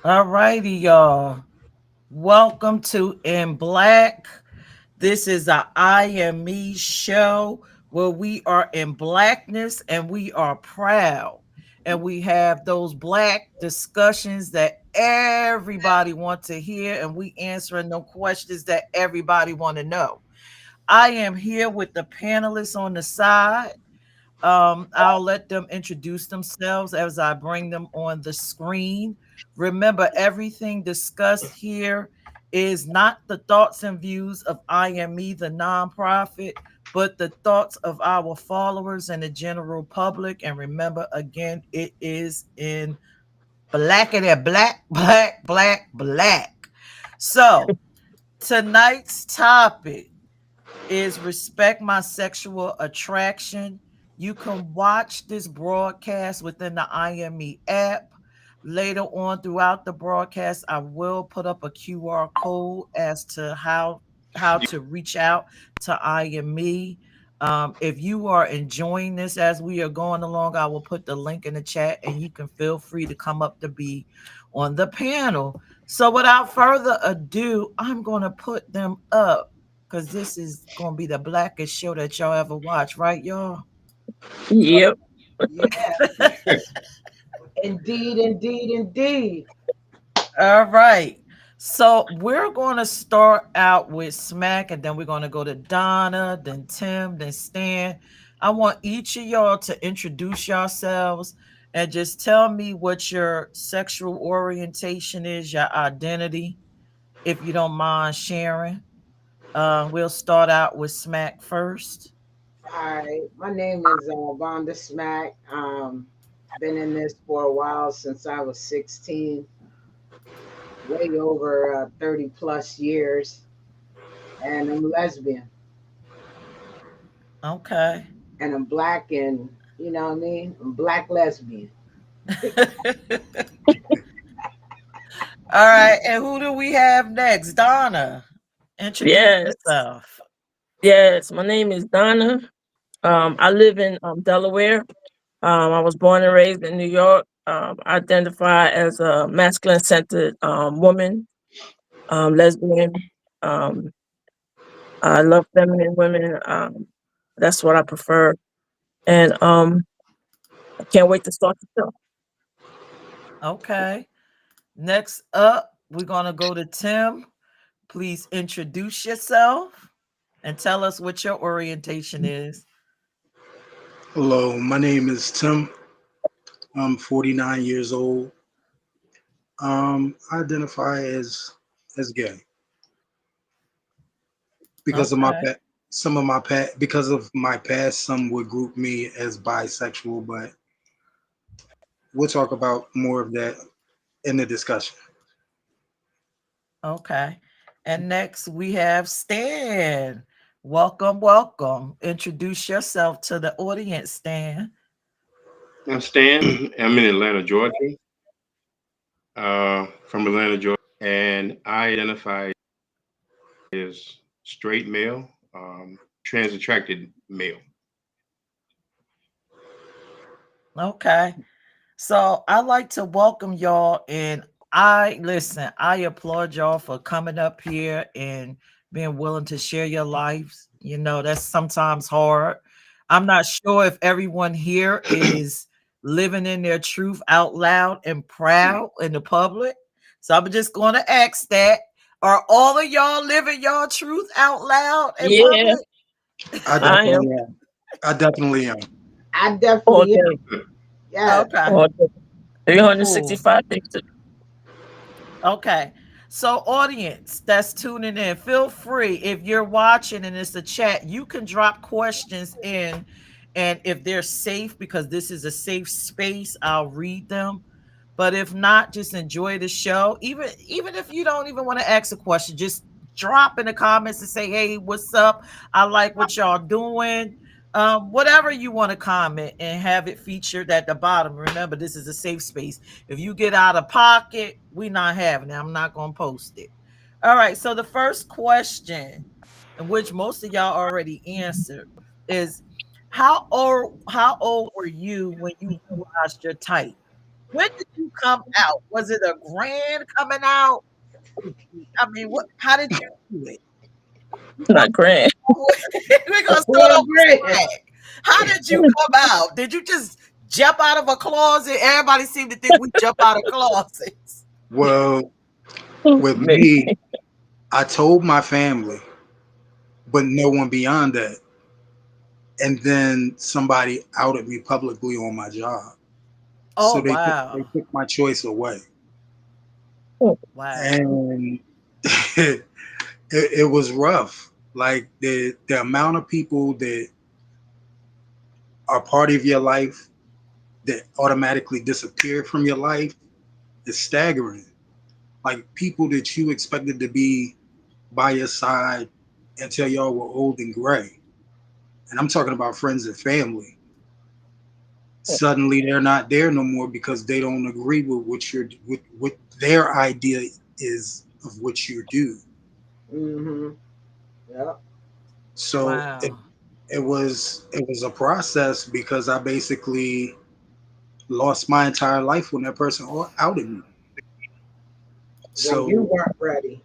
All righty, y'all. Welcome to In Black. This is a I Am Me show where we are in blackness and we are proud. And we have those black discussions that everybody wants to hear, and we answering no questions that everybody want to know. I am here with the panelists on the side. I'll let them introduce themselves as I bring them on the screen. Remember, everything discussed here is not the thoughts and views of I Am Me, the nonprofit, but the thoughts of our followers and the general public. And remember, again, it is in black and black, black, black, black. So tonight's topic is respect my sexual attraction. You can watch this broadcast within the IME app. Later on throughout the broadcast, I will put up a QR code as to how to reach out to IME. If you are enjoying this as we are going along, I will put the link in the chat and you can feel free to come up to be on the panel. So without further ado, I'm going to put them up because this is going to be the blackest show that y'all ever watch, right, y'all? Yep. Yeah, indeed, indeed, indeed. All right. So we're going to start out with Smack, and then we're going to go to Donna, then Tim, then Stan. I want each of y'all to introduce yourselves and just tell me what your sexual orientation is, your identity, if you don't mind sharing. We'll start out with Smack first. Hi, my name is Vonda Smack. Been in this for a while since I was 16, way over 30 plus years, and I'm lesbian, Okay. and I'm black, and you know what I mean? I'm black lesbian. All right. And who do we have next? Donna. Introduce Yes. yourself. Yes. My name is Donna. I live in Delaware. I was born and raised in New York. I identify as a masculine centered woman, lesbian. Um, I love feminine women. That's what I prefer. And I can't wait to start the show. Okay. Next up, we're going to go to Tim. Please introduce yourself and tell us what your orientation is. Hello, my name is Tim. I'm 49 years old. I identify as gay because of my Okay. some of my because of my past. Some would group me as bisexual, but we'll talk about more of that in the discussion. Okay. And next we have Stan. Welcome, welcome. Introduce yourself to the audience, Stan. I'm Stan. I'm in Atlanta, Georgia. From Atlanta, Georgia, and I identify as straight male, trans attracted male. Okay. So I like to welcome y'all, and I applaud y'all for coming up here and being willing to share your lives. You know, that's sometimes hard. I'm not sure if everyone here is living in their truth out loud and proud in the public. So I'm just going to ask that. Are all of y'all living y'all truth out loud in Yeah, public? I I am definitely am. I definitely am. I all definitely day, am. Yes. Okay, all day. cool. 365 days. Okay. So, audience that's tuning in, feel free if you're watching and it's a chat, you can drop questions in. And if they're safe, because this is a safe space, I'll read them. But if not, just enjoy the show. Even if you don't even want to ask a question, just drop in the comments and say, "Hey, what's up? I like what y'all doing." Whatever you want to comment and have it featured at the bottom. Remember, this is a safe space. If you get out of pocket, we not having it. I'm not gonna post it. All right. So the first question, in which most of y'all already answered, is how old were you when you realized your type? When did you come out? Was it a grand coming out? I mean, what? How did you do it? Not grand. We're gonna start Well, off with great. swag. How did you come out? Did you just jump out of a closet? Everybody seemed to think we jump out of closets. Well, with Maybe. me, I told my family, but no one beyond that. And then somebody outed me publicly on my job. Oh So they wow, took my choice away. wow, And it was rough. Like the amount of people that are part of your life that automatically disappear from your life is staggering. Like people that you expected to be by your side until y'all were old and gray. And I'm talking about friends and family. Suddenly they're not there no more because they don't agree with what their idea is of what you do. Mm-hmm. Yep. So wow. it was a process because I basically lost my entire life when that person outed me. When you So weren't ready.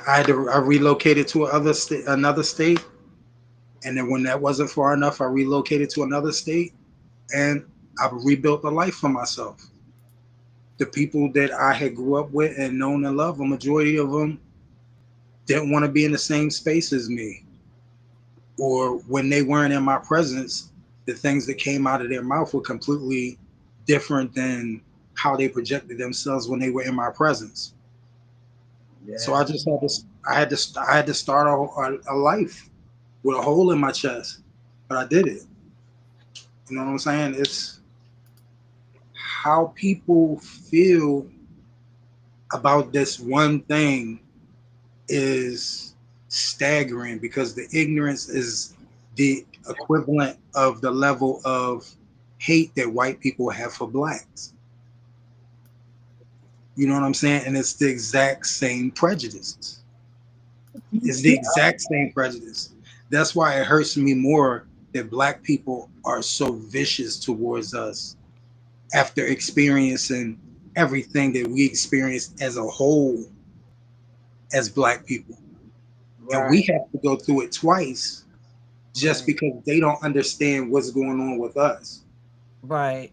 I relocated to another state, and then when that wasn't far enough, I relocated to another state, and I rebuilt a life for myself. The people that I had grew up with and known and loved, a majority of them didn't want to be in the same space as me, or when they weren't in my presence, the things that came out of their mouth were completely different than how they projected themselves when they were in my presence. So Yeah. I just I had to start a life with a hole in my chest, but I did it. You know what I'm saying? It's how people feel about this one thing is staggering because the ignorance is the equivalent of the level of hate that white people have for blacks. You know what I'm saying? And it's the exact same prejudice. It's the exact same prejudice. That's why it hurts me more that black people are so vicious towards us after experiencing everything that we experienced as a whole as black people. And we Right. have to go through it twice just Right, because they don't understand what's going on with us. right.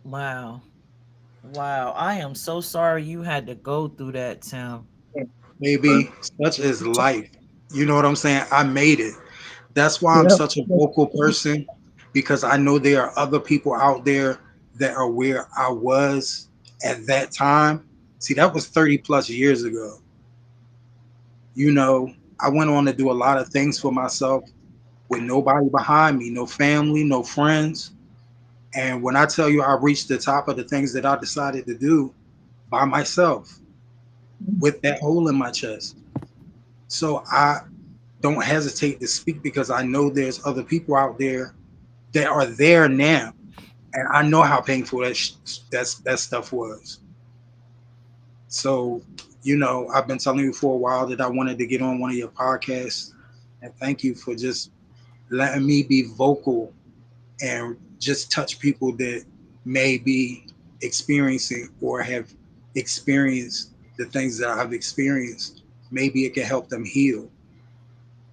Wow, wow. I am so sorry you had to go through that, Tim. Maybe such is life. You know what I'm saying? I made it. That's why I'm Yeah. such a vocal person because I know there are other people out there that are where I was at that time. See, that was 30 plus years ago. You know, I went on to do a lot of things for myself with nobody behind me, no family, no friends. And when I tell you I reached the top of the things that I decided to do by myself with that hole in my chest. So I don't hesitate to speak because I know there's other people out there that are there now, and I know how painful that stuff was. So, I've been telling you for a while that I wanted to get on one of your podcasts, and thank you for just letting me be vocal and just touch people that may be experiencing or have experienced the things that I've experienced. Maybe it can help them heal.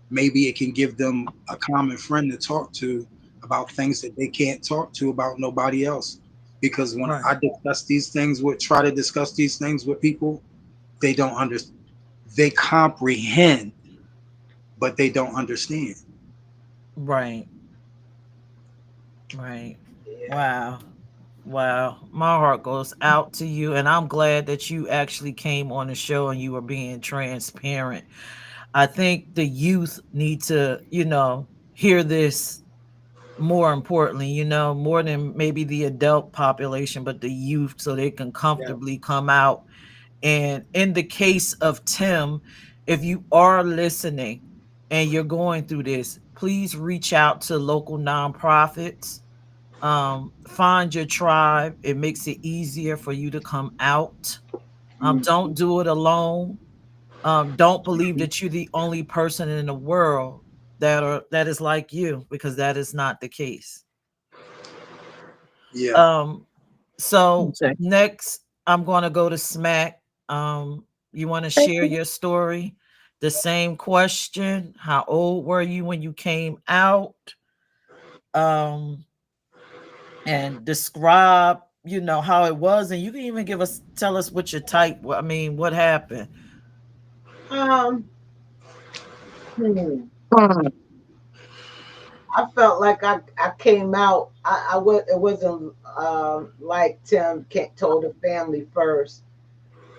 Maybe it can give them a common friend to talk to about things that they can't talk to about nobody else. Because when Right. I discuss these things with try to discuss these things with people, they don't understand. They comprehend, but they don't understand. Right. Right. Yeah. Wow. Wow. My heart goes out to you. And I'm glad that you actually came on the show and you were being transparent. I think the youth need to, hear this more importantly, more than maybe the adult population, but the youth so they can Yeah. comfortably come out. And in the case of Tim, if you are listening and you're going through this, please reach out to local nonprofits. Find your tribe. It makes it easier for you to come out. Don't do it alone. Don't believe that you're the only person in the world that is like you, because that is not the case. Yeah. Um, so Okay. next I'm gonna go to Smack. You want to Thank share you. your story? The same question. How old were you when you came out? Um, and describe, how it was, and you can even tell us what your type. I mean, what happened? Um, hmm. Um, I felt like I came out. It wasn't like told the family first.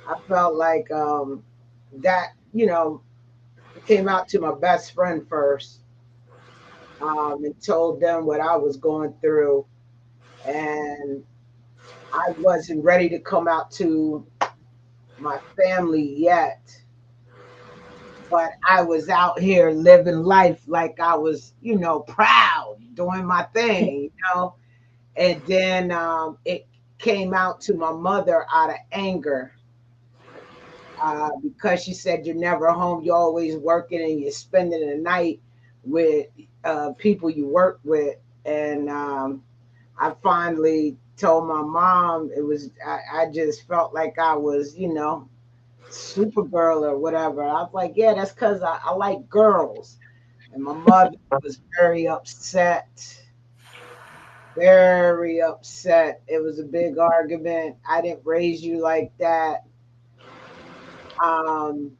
I felt like that I came out to my best friend first, and told them what I was going through, and I wasn't ready to come out to my family yet, but I was out here living life like I was, proud, doing my thing. And then it came out to my mother out of anger, because she said, "You're never home. You're always working and you're spending the night with people you work with." And I finally told my mom I just felt like I was, Supergirl or whatever. I was like, "Yeah, that's because I like girls." And my mother was very upset, very upset. It was a big argument. I didn't raise you like that. Um,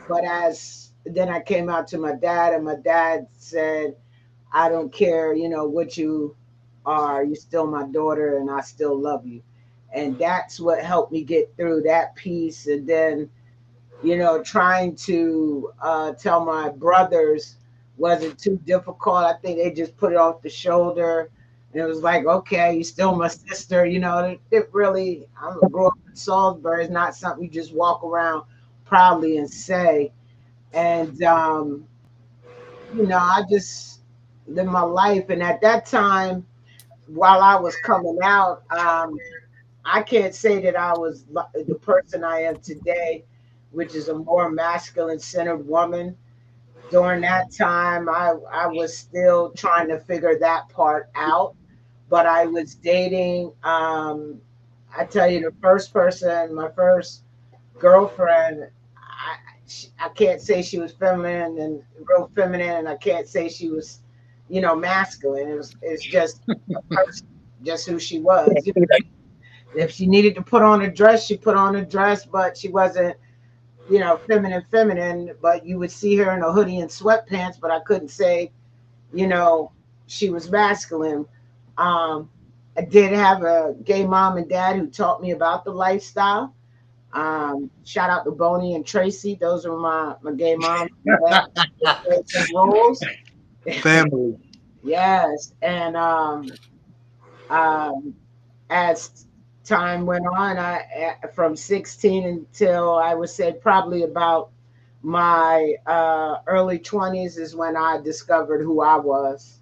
but as then I came out to my dad, and my dad said, "I don't care, what you are. You're still my daughter, and I still love you." And that's what helped me get through that piece. And then, trying to tell my brothers wasn't too difficult. I think they just put it off the shoulder. And it was like, okay, you're still my sister. It really, I grew up in Salisbury. It's not something you just walk around proudly and say. And, I just lived my life. And at that time, while I was coming out, I can't say that I was the person I am today, which is a more masculine centered woman. During that time, I was still trying to figure that part out, but I was dating. I tell you, the first person, my first girlfriend, I can't say she was feminine and real feminine, and I can't say she was, masculine. It's just a person, just who she was. If she needed to put on a dress, she put on a dress, but she wasn't, feminine. But you would see her in a hoodie and sweatpants, but I couldn't say, you know, she was masculine. Um, I did have a gay mom and dad who taught me about the lifestyle. Shout out to Boney and Tracy. Those were my gay mom and dad. They played some roles. Family. Yes. And um, as time went on, from 16 until I would say probably about my early 20s is when I discovered who I was.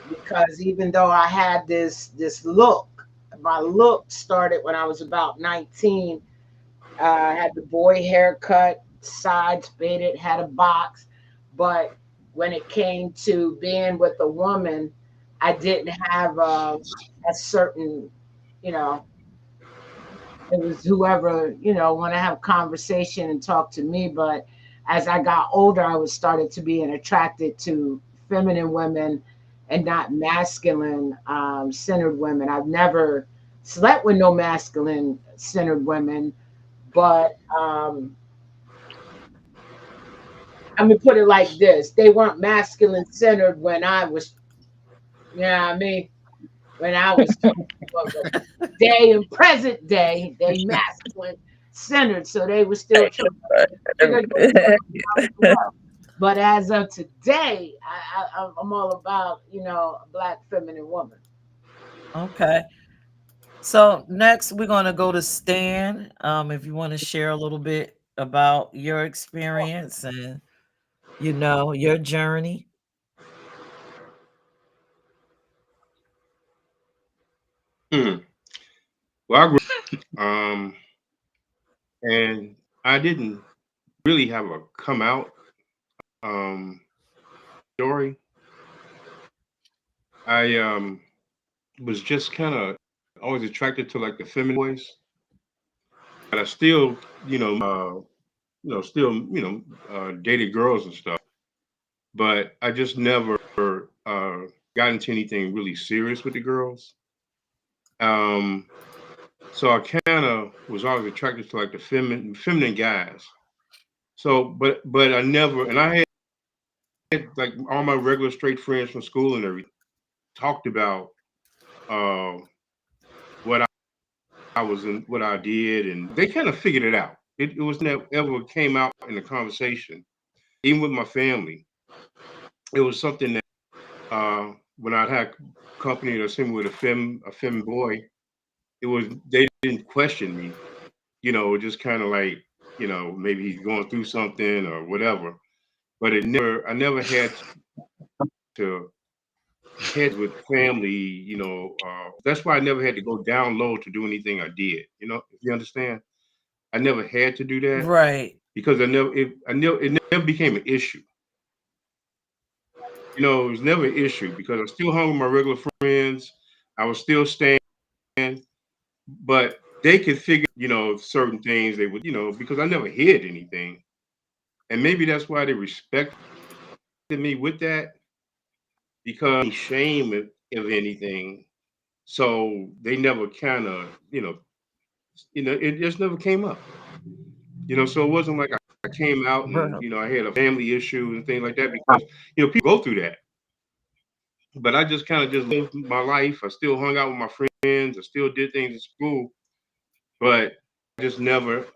Because even though I had this look, my look started when I was about 19. I had the boy haircut, sides faded, had a box, but when it came to being with a woman, I didn't have a certain, you know, it was whoever, want to have conversation and talk to me. But as I got older, I was started to being attracted to feminine women and not masculine centered women. I've never slept with no masculine centered women, but I'm gonna put it like this: they weren't masculine centered when I was, you know what I mean? When I was talking about day and present day, they masculine centered, so they were still trying to figure themselves out. But as of today, I'm all about, a black feminine woman. Okay. So next we're gonna go to Stan. If you want to share a little bit about your experience and your journey. Hmm. Well, I grew and I didn't really have a come out um, story. I was just kind of always attracted to like the feminine voice, but I still, still, dated girls and stuff. But I just never got into anything really serious with the girls. Um, so I kind of was always attracted to like the feminine guys. So, but I never, and I had like all my regular straight friends from school and everything talked about uh, what I was in, what I did, and they kind of figured it out. It was never ever came out in the conversation, even with my family. It was something that when I had company or something with a femme boy, it was they didn't question me. Just kind of like maybe he's going through something or whatever. But I never had to head with family. That's why I never had to go down low to do anything I did. If you understand, I never had to do that Right. because it never became an issue. It was never an issue because I still hung with my regular friends. I was still staying, but they could figure, certain things they would, because I never hid anything. And maybe that's why they respected me with that because shame of anything. So they never kind of, it just never came up. So it wasn't like I came out and, Right. I had a family issue and things like that because, people go through that. But I just kind of just lived my life. I still hung out with my friends. I still did things in school, but I just never,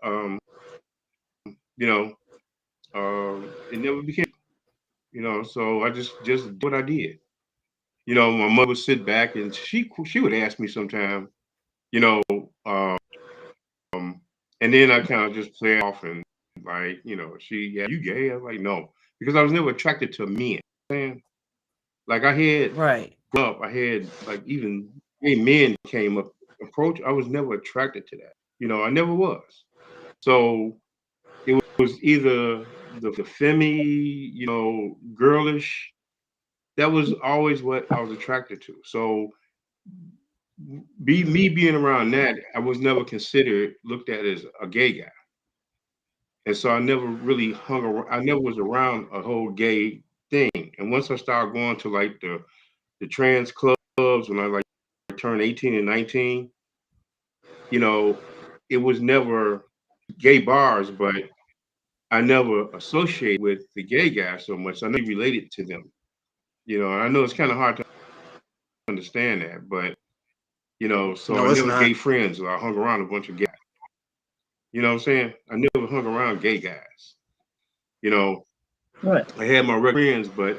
you know, it never became, so I just did what I did. My mother would sit back and she would ask me sometime, you know, um, and then I kind of just play off and like, yeah, you gay? I was like, no, because I was never attracted to men. Man. Like I had Right. up, I had like even gay men came up approach. I was never attracted to that. I never was. So it was either the femi, girlish. That was always what I was attracted to. So me being around that, I was never considered looked at as a gay guy. And so I never really hung around. I never was around a whole gay thing. And once I started going to like the trans clubs when I like turned 18 and 19, you know, it was never gay bars, but I never associated with the gay guys so much. I never related to them. And I know it's kind of hard to understand that, but so I No, it's never not. gay friends or I hung around a bunch of guys. You know what I'm saying? I never hung around gay guys. You know, Right. I had my regular friends, but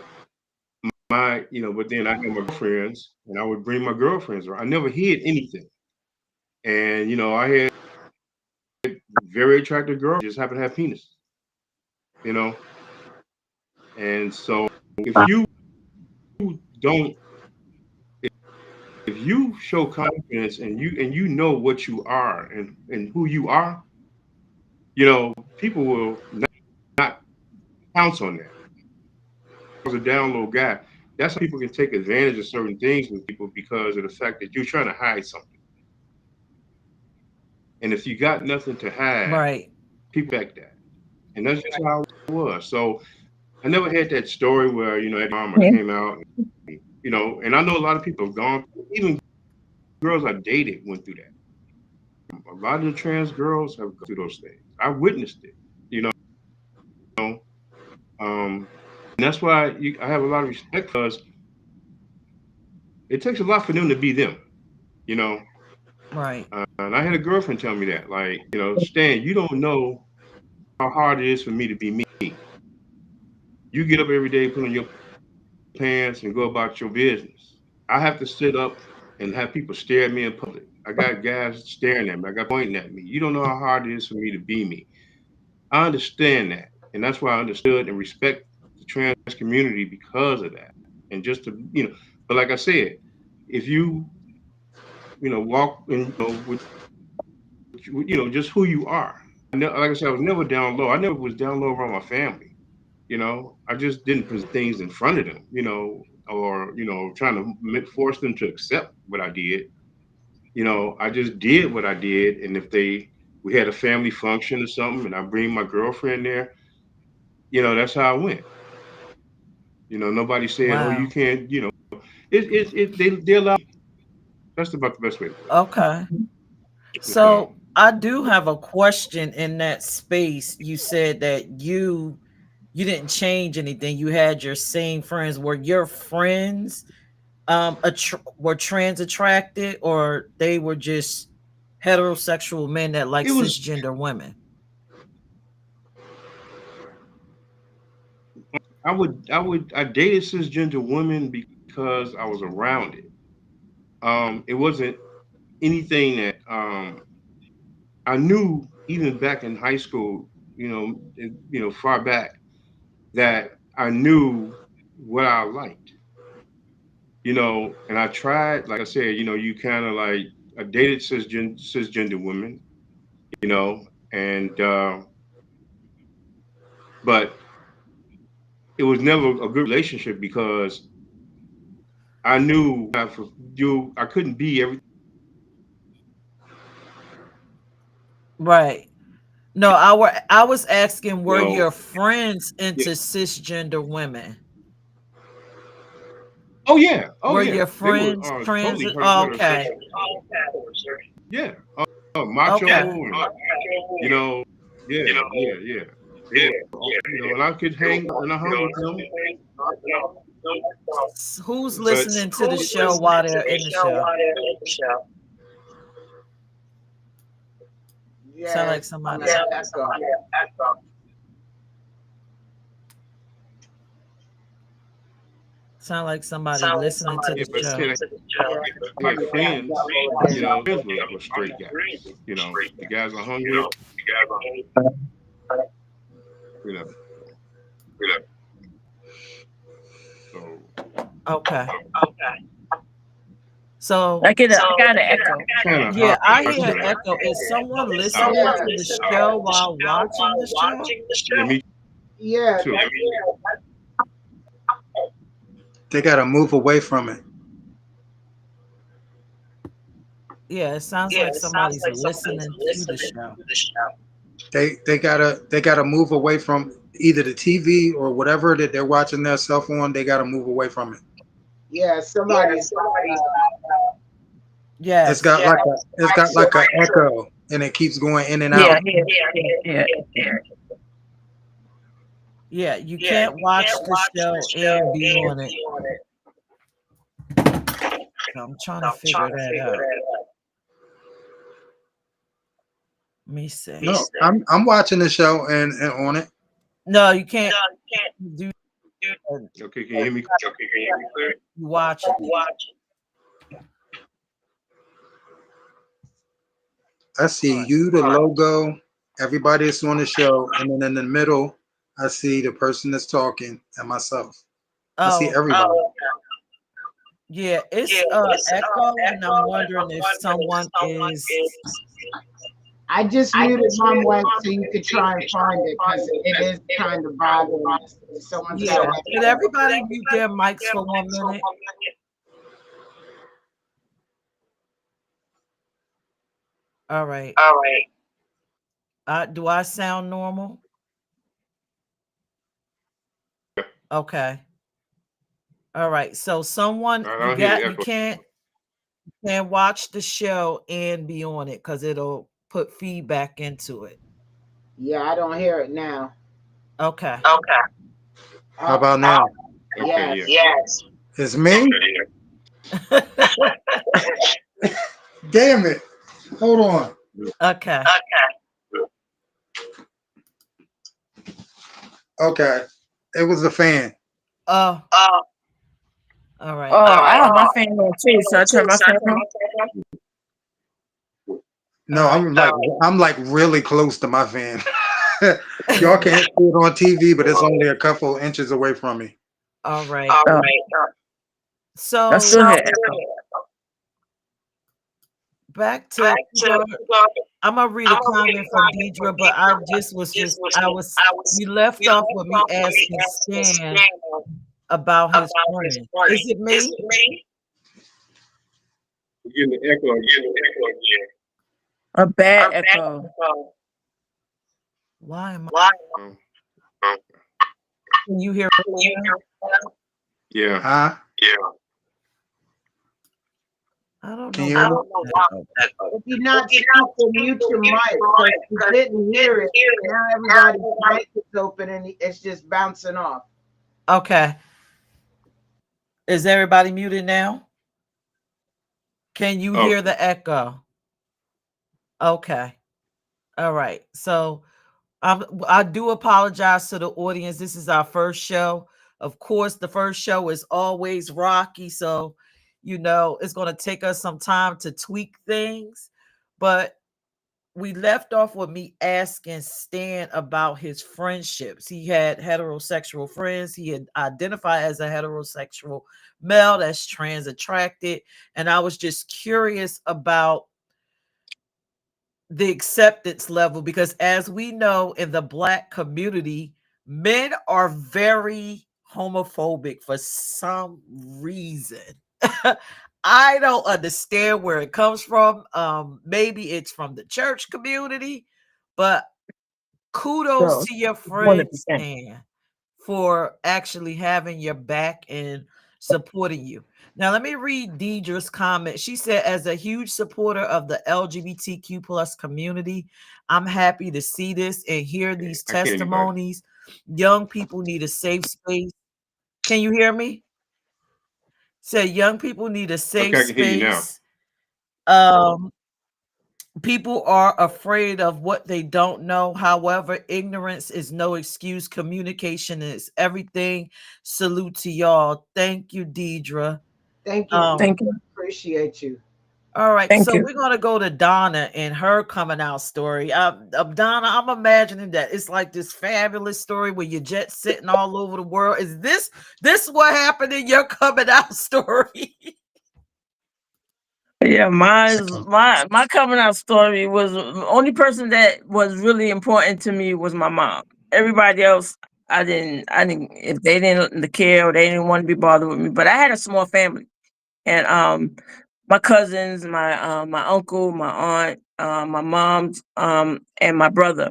but then I had my girlfriends and I would bring my girlfriends around. I never hid anything. And, I had very attractive girls just happen to have penis, you know? And so if you don't, if you show confidence and you know what you are and who you are, people will not pounce on that. I was a down low guy. That's how people can take advantage of certain things with people because of the fact that you're trying to hide something. And if you got nothing to hide, Right. people expect that. And that's just how it was. So I never had that story where, that mama Yeah. came out, and I know a lot of people have gone, even girls I dated went through that. A lot of the trans girls have gone through those things. I witnessed it, you know. Um, and that's why I have a lot of respect because it takes a lot for them to be them, you know. Right. And I had a girlfriend tell me that, like, Stan, you don't know how hard it is for me to be me. You get up every day, put on your pants, and go about your business. I have to sit up and have people stare at me in public. I got guys staring at me. I got pointing at me. You don't know how hard it is for me to be me. I understand that, and that's why I understood and respect the trans community because of that. And just to, but like I said, if you, walk in, with, just who you are. Like I said, I was never down low. I never was down low around my family. I just didn't present things in front of them, or trying to force them to accept what I did. I just did what I did, and if we had a family function or something, and I bring my girlfriend there, that's how I went. Nobody said, "Oh, you Wow. can't." They allow. That's about the best way to put it. Okay. So I do have a question in that space. You said that you didn't change anything. You had your same friends. Were your friends were trans attracted, or they were just heterosexual men that like It was. cisgender women? I dated cisgender women because I was around it. It wasn't anything that I knew even back in high school. Far back that I knew what I liked. And I tried. Like I said, you kind of like I dated cisgender women. And but it was never a good relationship because I knew I couldn't be everything. Right. No, I was asking, You were know, your friends yeah. into cisgender women? Oh yeah, oh Were yeah. your They were friends trans? totally Oh, okay. heterosexual. Yeah, macho, Okay. and yeah, yeah, yeah. They were, and I could hang and I hung with them, Who's but listening to the show while they're in the show? Sound Yeah, like it's somebody. coming an echo. Sound like somebody listening to yeah, the but like I show. said, Yeah, it's I had coming an friends, echo again. friends were straight guys. The guys I hung with, you know. So Okay. So I got an echo. kind of yeah, hard I hear an to. echo. Is someone listening Out. Yeah, to the show while watching the show? Yeah, me yeah, too. They got to move away from it. Yeah, it sounds like somebody's listening to the show. They gotta move away from either the TV or whatever that they're watching their cell phone. They gotta move away from it. yeah. Somebody's It's Yes. got like a echo, and it keeps going in and Yeah, out. yeah. Yeah, you can't watch the show and be on it. So I'm trying to figure that out. Let me see. No, I'm watching the show and on it. No, you can't do Okay, can you hear me? you watching it. I see you, the logo, everybody that's on the show, and then in the middle, I see the person that's talking and myself. I see Oh, everybody. yeah, it's echo, and I'm wondering if someone is. I just muted my mic so you could try and find it because it is kind of bothering us. Someone said Yeah, could echo. everybody mute their mics for 1 minute? All right. Do I sound normal? Okay. All right. So someone I you don't hear the got you echo. can't watch the show and be on it because it'll put feedback into it. Yeah, I don't hear it now. Okay. Okay. How Oh, about now? Okay, yeah. yes. Yes. It's me? Okay. Damn it. Hold on. Okay. Okay. Okay. It was the fan. Oh, Oh, all right. I have my fan on too, so I turn my fan on. All No, right. I'm like really close to my fan. Y'all can't see it on TV, but it's only a couple inches away from me. All right. All right. I So still hear echo. back Back to to I'm gonna read a I'm gonna read comment a from comment from Deidre, but I Peirrce, but just this was I just was I was we left we off left with me off when we asking asked the Stan scam about his about his friend. friend. Is it Is me? it me? We're getting the echo You're again. getting the echo again. A bad Uh, A bad echo. Echo. Why am I? Why? um, Can you hear Can me you now? hear me now? yeah. Huh? Yeah. I don't Can know you I hear why me? don't know that why echo. echo. If you're If not you're not speaking, mute speaking, your mute mic your because mic you because you didn't hear didn't it. hear it. Now Now everybody's everybody. mic is open and it's just bouncing off. Okay. Is everybody muted now? Can you Oh, hear the echo? Okay. All right. So I do apologize to the audience. This is our first show. Of course, the first show is always rocky. So, it's going to take us some time to tweak things. But we left off with me asking Stan about his friendships. He had heterosexual friends. He had identified as a heterosexual male that's trans attracted. And I was just curious about the acceptance level because as we know in the Black community, men are very homophobic for some reason. I don't understand where it comes from. Maybe it's from the church community, but kudos So to your hundred friends, percent. Stan, for actually having your back and supporting you. Now, let me read Deidre's comment. She said, as a huge supporter of the LGBTQ plus community, I'm happy to see this and hear these I can't anybody. testimonies. Young people need a safe space. Can you hear me? Said young people need a safe Okay, I can hear you now. space. Um, People are afraid of what they don't know. However, ignorance is no excuse. Communication is everything. Salute to y'all. Thank you, Deidre. Thank you, Um, Thank Deidre. you. Appreciate you. all right, Thank so you. we're gonna go to Donna and her coming out story. Donna, I'm imagining that it's like this fabulous story where you're jet sitting all over the world. Is this what happened in your coming out story? Yeah, my coming out story was the only person that was really important to me was my mom. Everybody else, I didn't if they didn't care or they didn't want to be bothered with me. But I had a small family, and my cousins, my uncle, my aunt, my mom's, and my brother.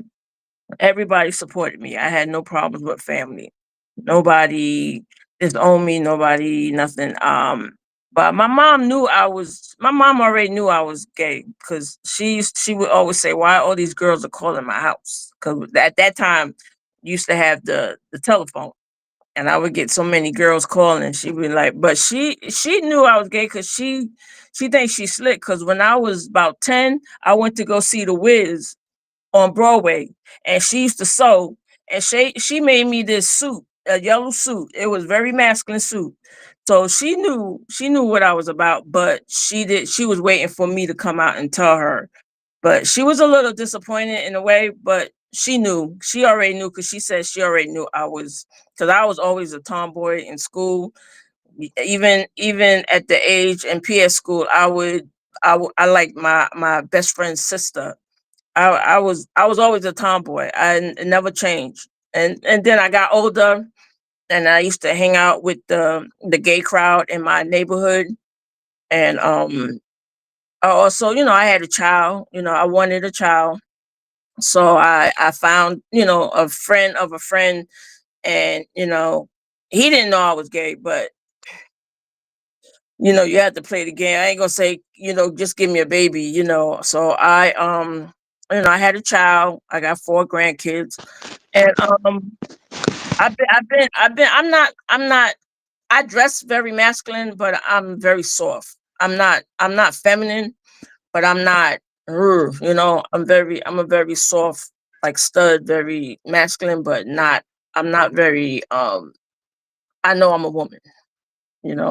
Everybody supported me. I had no problems with family. Nobody disowned me. Nobody nothing. But my mom already knew I was gay because she would always say, "Why all these girls are calling my house?" Because at that time, used to have the telephone, and I would get so many girls calling. And she'd be like, but she knew I was gay because she thinks she's slick. Because when I was about 10, I went to go see the Wiz on Broadway, and she used to sew, and she made me this suit, a yellow suit. It was very masculine suit. So she knew what I was about, but she was waiting for me to come out and tell her. But she was a little disappointed in a way, but she already knew because she said she already knew because I was always a tomboy in school. Even at the age in PS school, I liked my best friend's sister. I was always a tomboy. Never changed. And then I got older, and I used to hang out with the gay crowd in my neighborhood. And I also, I had a child. I wanted a child, so I found a friend of a friend, and he didn't know I was gay, but you have to play the game. I ain't gonna say, just give me a baby. So I had a child. I got 4 grandkids, and I'm not. I dress very masculine, but I'm very soft. I'm not feminine, but I'm not. I'm a very soft, like stud, very masculine, but not. I'm not very. I know I'm a woman, and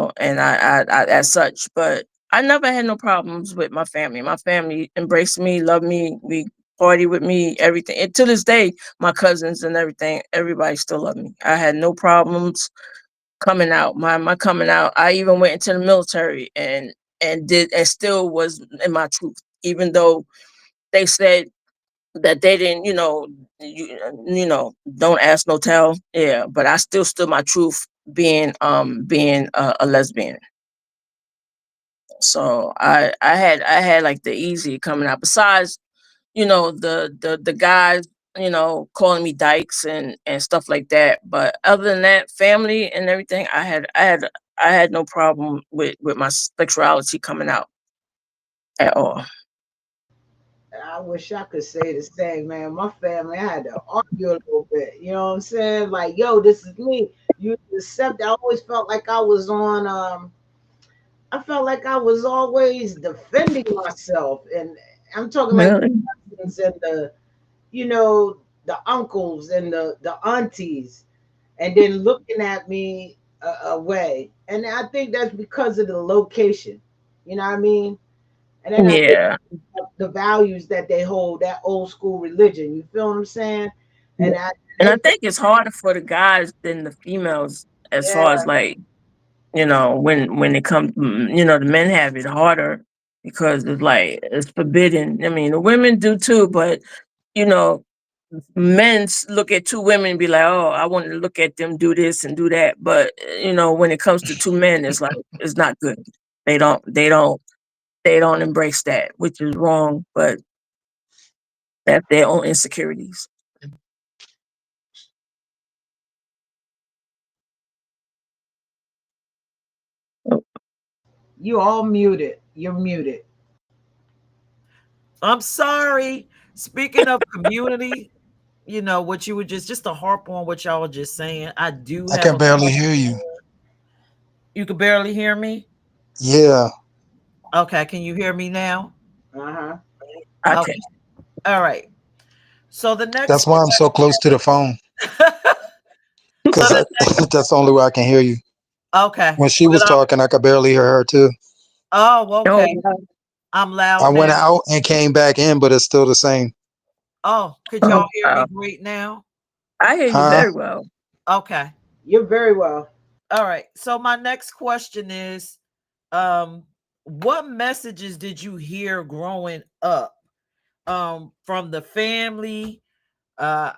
I as such, but I never had no problems with my family. My family embraced me, loved me, we party with me, everything. And to this day, my cousins and everything, everybody still love me. I had no problems coming out. My coming out, I even went into the military and still was in my truth, even though they said that they didn't, don't ask, no tell. Yeah, but I still stood my truth being a lesbian. So I had like the easy coming out. Besides, the guys, calling me dykes and stuff like that. But other than that, family and everything, I had no problem with my sexuality coming out at all. I wish I could say the same, man. My family, I had to argue a little bit. You know what I'm saying? Like, yo, this is me. You accept. I always felt like I was on. I felt like I was always defending myself, and I'm talking like Really? the cousins and you know, the uncles and the aunties, and then looking at me away. And I think that's because of the location. You know what I mean? And then I think Yeah. the values that they hold, that old school religion. You feel what I'm saying? Yeah. And I And I they think it's harder for the guys than the females as yeah, far as like, when it comes, the men have it harder because it's like it's forbidden. I mean, the women do too, but you know, men look at 2 women and be like, "Oh, I want to look at them do this and do that." But when it comes to 2 men, it's like it's not good. They don't. They don't. They don't embrace that, which is wrong. But that's their own insecurities. Oh, you all muted. You're muted. I'm sorry. Speaking of community, what you were just to harp on what y'all were just saying. I do I have can a barely question. hear you. You could barely hear me. Yeah, Okay, can you hear me now? Uh huh. okay. Okay, all right. So the next that's why I'm so close to the phone so because the that's the only way I can hear you. okay. When she was Well, talking, I could barely hear her too. okay. Oh, wow. I'm I loud went now. out and came back in, but it's still the same. Oh, could y'all Oh, hear me wow. great now? I hear you Huh? very well. Okay. You're very well. All right. So my next question is, um, what messages did you hear growing up? From the family, uh,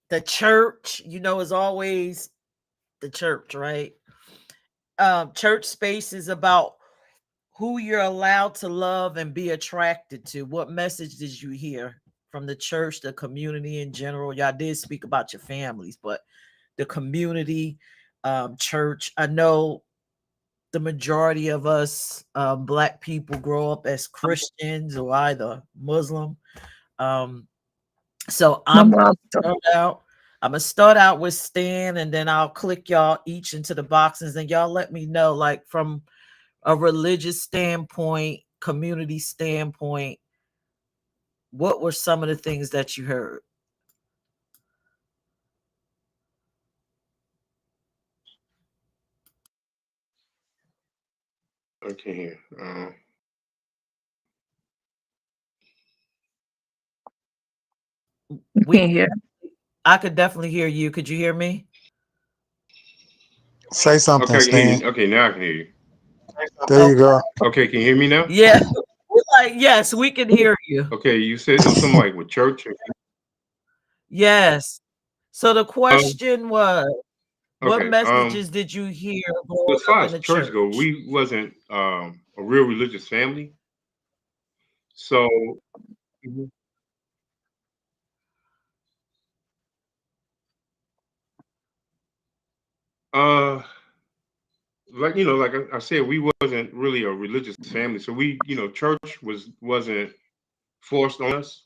the church, is always the church, right? Church space is about who you're allowed to love and be attracted to. What message did you hear from the church, the community in general? Y'all did speak about your families, but the community, church. I know the majority of us Black people grow up as Christians or either Muslim. Um, so My I'm mom. start out. I'm gonna start out with Stan, and then I'll click y'all each into the boxes, and y'all let me know, like from a religious standpoint, community standpoint, what were some of the things that you heard? I can't hear. You We, can't hear. I could definitely hear you. Could you hear me? Say Okay, something, I can hear Stan. you. Okay, now I can hear you. There Oh, you go. Okay, can you hear me now? yeah. We're like, yes, we can hear you. Okay, you said it was something like with church. Yes. So the Um, question was, what okay. messages did you hear growing As up far in as the church go, church? we wasn't a real religious family. So Mhm. Uh, like like I said, we wasn't really a religious family, so we, church wasn't forced on us.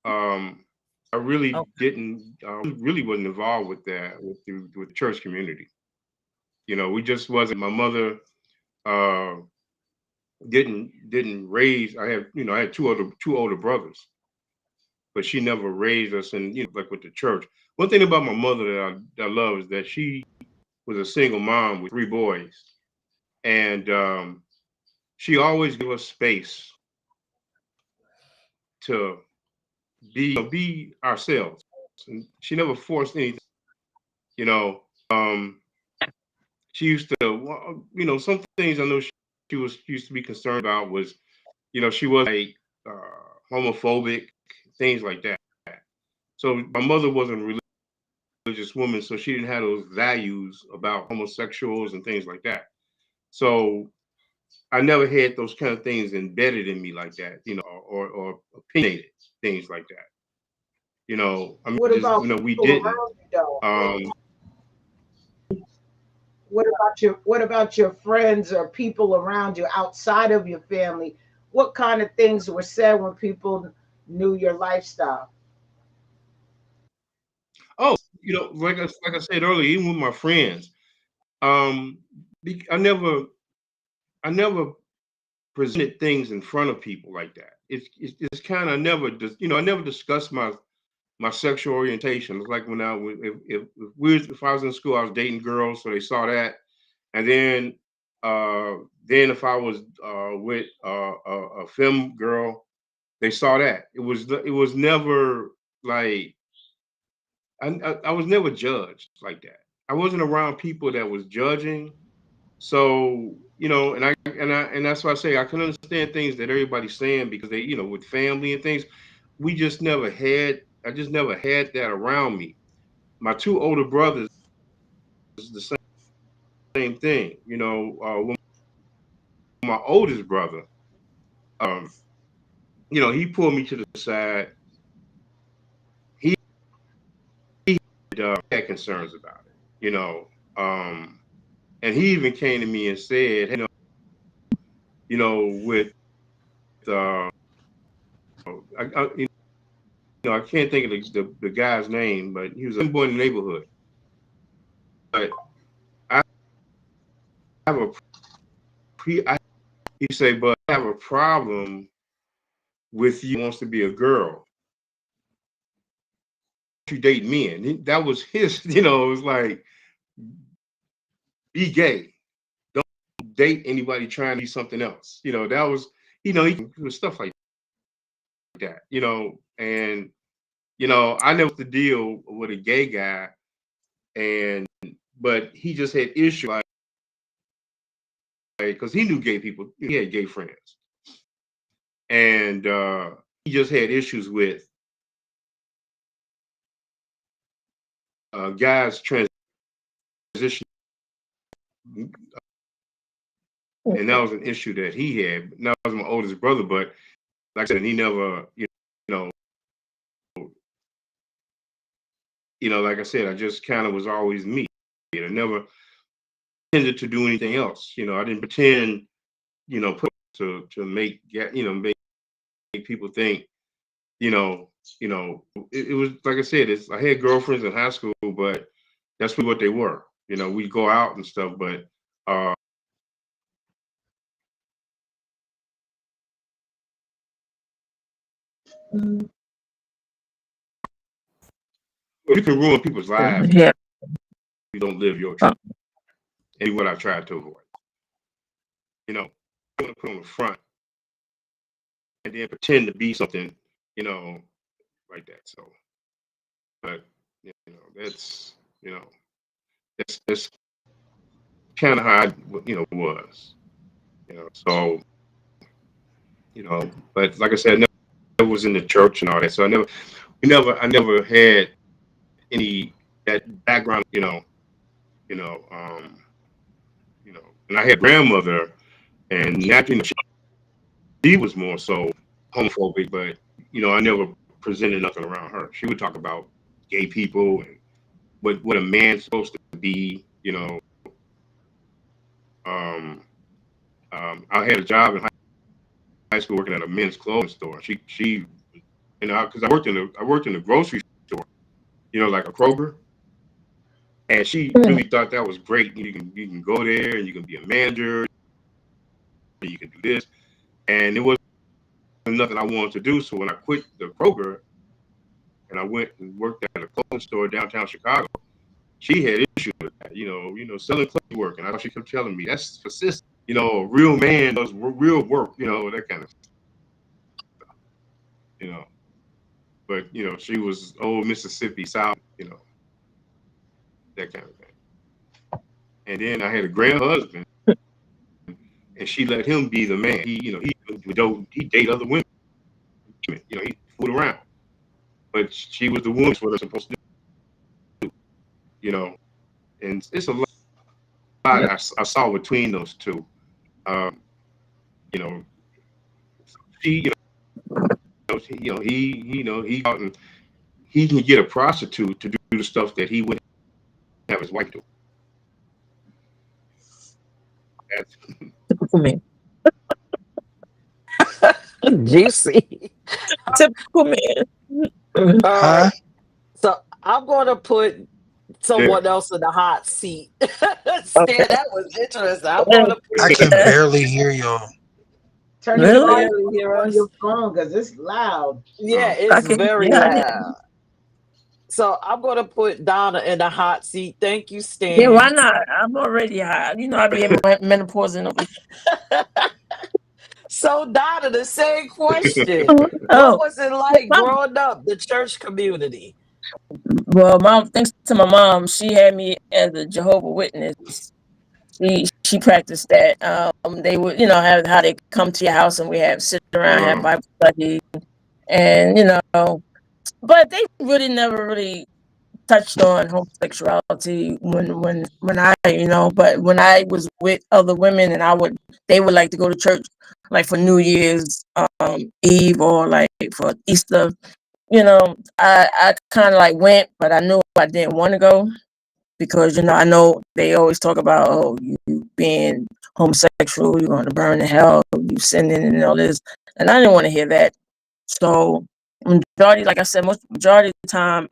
Um, I really Oh, didn't, really wasn't involved with that with the church community. We just wasn't. My mother uh didn't raise. I had two older brothers, but she never raised us in like with the church. One thing about my mother that I love is that she was a single mom with three boys, and she always gave us space to be ourselves, and she never forced anything. You know, um, she used to, some things I know she was used to be concerned about was, she was like homophobic, things like that. So my mother wasn't a religious woman, so she didn't have those values about homosexuals and things like that. So I never had those kind of things embedded in me like that, or opinionated things like that. I mean, What just about we people didn't. around you though? Um, What about your friends or people around you outside of your family? What kind of things were said when people knew your lifestyle? oh, like I said earlier, even with my friends, um, I never presented things in front of people like that. It's kind of never, I never discussed my sexual orientation. It's like when if I was in school, I was dating girls, so they saw that, and then if I was with a femme girl, they saw that. It was never like I was never judged like that. I wasn't around people that was judging. So, and that's why I say I can understand things that everybody's saying because they, with family and things, I just never had that around me. My two older brothers, the same thing. When my oldest brother, um, he pulled me to the side. He had concerns about it, um, and he even came to me and said, hey, with uh, I, I can't think of the guy's name, but he was a boy in the neighborhood. But I have a he say, but I have a problem with you wants to be a girl. You date men. That was his, it was like be gay. Don't date anybody trying to be something else. That was, he was stuff like that, and I never had to deal with a gay guy and but he just had issues like because he knew gay people, he had gay friends. And he just had issues with guys transition, and that Okay. was an issue that he had. And that was my oldest brother, but like I said, he never, know, like I said, I just kind of was always me. I never tended to do anything else. I didn't pretend, put to make make people think, you know, it was like I said, I had girlfriends in high school, but that's what they were. We go out and stuff, but uh, Mm, you can ruin people's lives if yeah. you don't live your Uh, truth. And what I tried to avoid. I want to put on the front and then pretend to be something, you know, like that. So, but that's that's kind of how I, was. So but like I said, I never was in the church and all that. So I never had any that background. You know, um, and I had grandmother, and naturally, she was more so homophobic, but I never presented nothing around her. She would talk about gay people and what a man's supposed to be. You know, um, I had a job in high school working at a men's clothing store. She, you know, because I worked in the grocery store, you know, like a Kroger, and she Mm. really thought that was great. You can go there and you can be a manager, you can do this, and it wasn't nothing I wanted to do. So when I quit the Kroger and I went and worked at a clothing store downtown Chicago, she had issues with that, selling clothes work, and she kept telling me that's for sisters. You know, a real man does real work, you know, that kind of stuff, you know. But, you know, she was old Mississippi South, you know, that kind of thing. And then I had a grand husband, and she let him be the man. He date other women, you know, he fooled around. But she was the woman, what they're supposed to do, you know. And it's a lot Yep. I saw between those two. Um, you know, she, he out and he can get a prostitute to do the stuff that he wouldn't have his wife do. That's, Typical man. Juicy. Typical man. All Huh? right. So I'm going to put yeah. someone else in the hot seat. Okay. Stan, that was interesting. I'm going to I put, can barely hear y'all. Turn you your can Really? volume barely hear on your us. phone because it's loud. Yeah, I it's can. very Yeah. loud. So I'm going to put Donna in the hot seat. Thank you, Yeah. Why Stan. not? I'm already high. You know, I be in menopause and over. So, Donna, the same question. What Oh, was it like my, growing up, the church community? well, mom. Thanks to my mom, she had me as a Jehovah Witness. She practiced that. They would, you know, have how they come to your house and we have sit around, have Um, Bible study, and you know, but they really never really touched on homosexuality when I, you know, but when I was with other women and they would like to go to church like for New Year's Eve or like for Easter, you know, I kind of like went, but I knew I didn't want to go because, you know they always talk about, oh, you being homosexual, you're going to burn in hell, you sinning and all this, and I didn't want to hear that. So majority, like I said, majority of the time,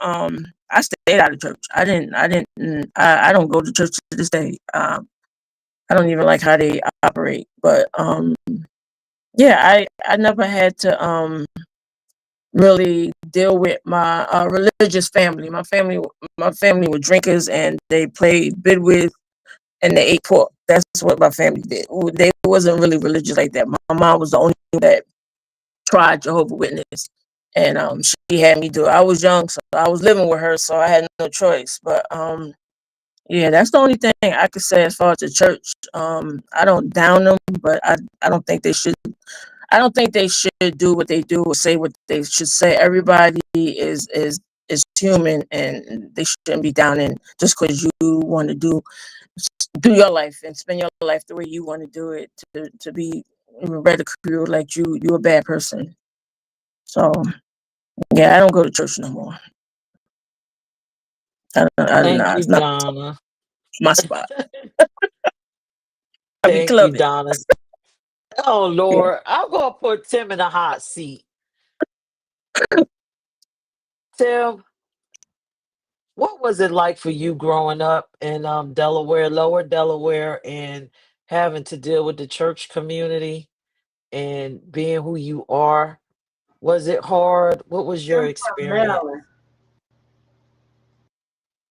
I stayed out of church. I don't go to church to this day. I don't even like how they operate. But yeah, I never had to really deal with my religious family. My family were drinkers and they played bid with and they ate pork. That's what my family did. They wasn't really religious like that. My mom was the only one that tried Jehovah Witness, and she had me do it. I was young, so I was living with her, so I had no choice. But yeah, that's the only thing I could say as far as the church. I don't down them, but I don't think they should. I don't think they should do what they do or say what they should say. Everybody is human, and they shouldn't be down in just because you want to do your life and spend your life the way you want to do it to be ridiculed like you a bad person. So yeah, I don't go to church no more. Thank It's you, not Donna. my spot. I be Thank you, clubbing. Donna. Oh, Yeah. Lord. I'm going to put Tim in the hot seat. Tim, what was it like for you growing up in Delaware, Lower Delaware, and having to deal with the church community and being who you are? Was it hard? What was your Tim from experience? Maryland.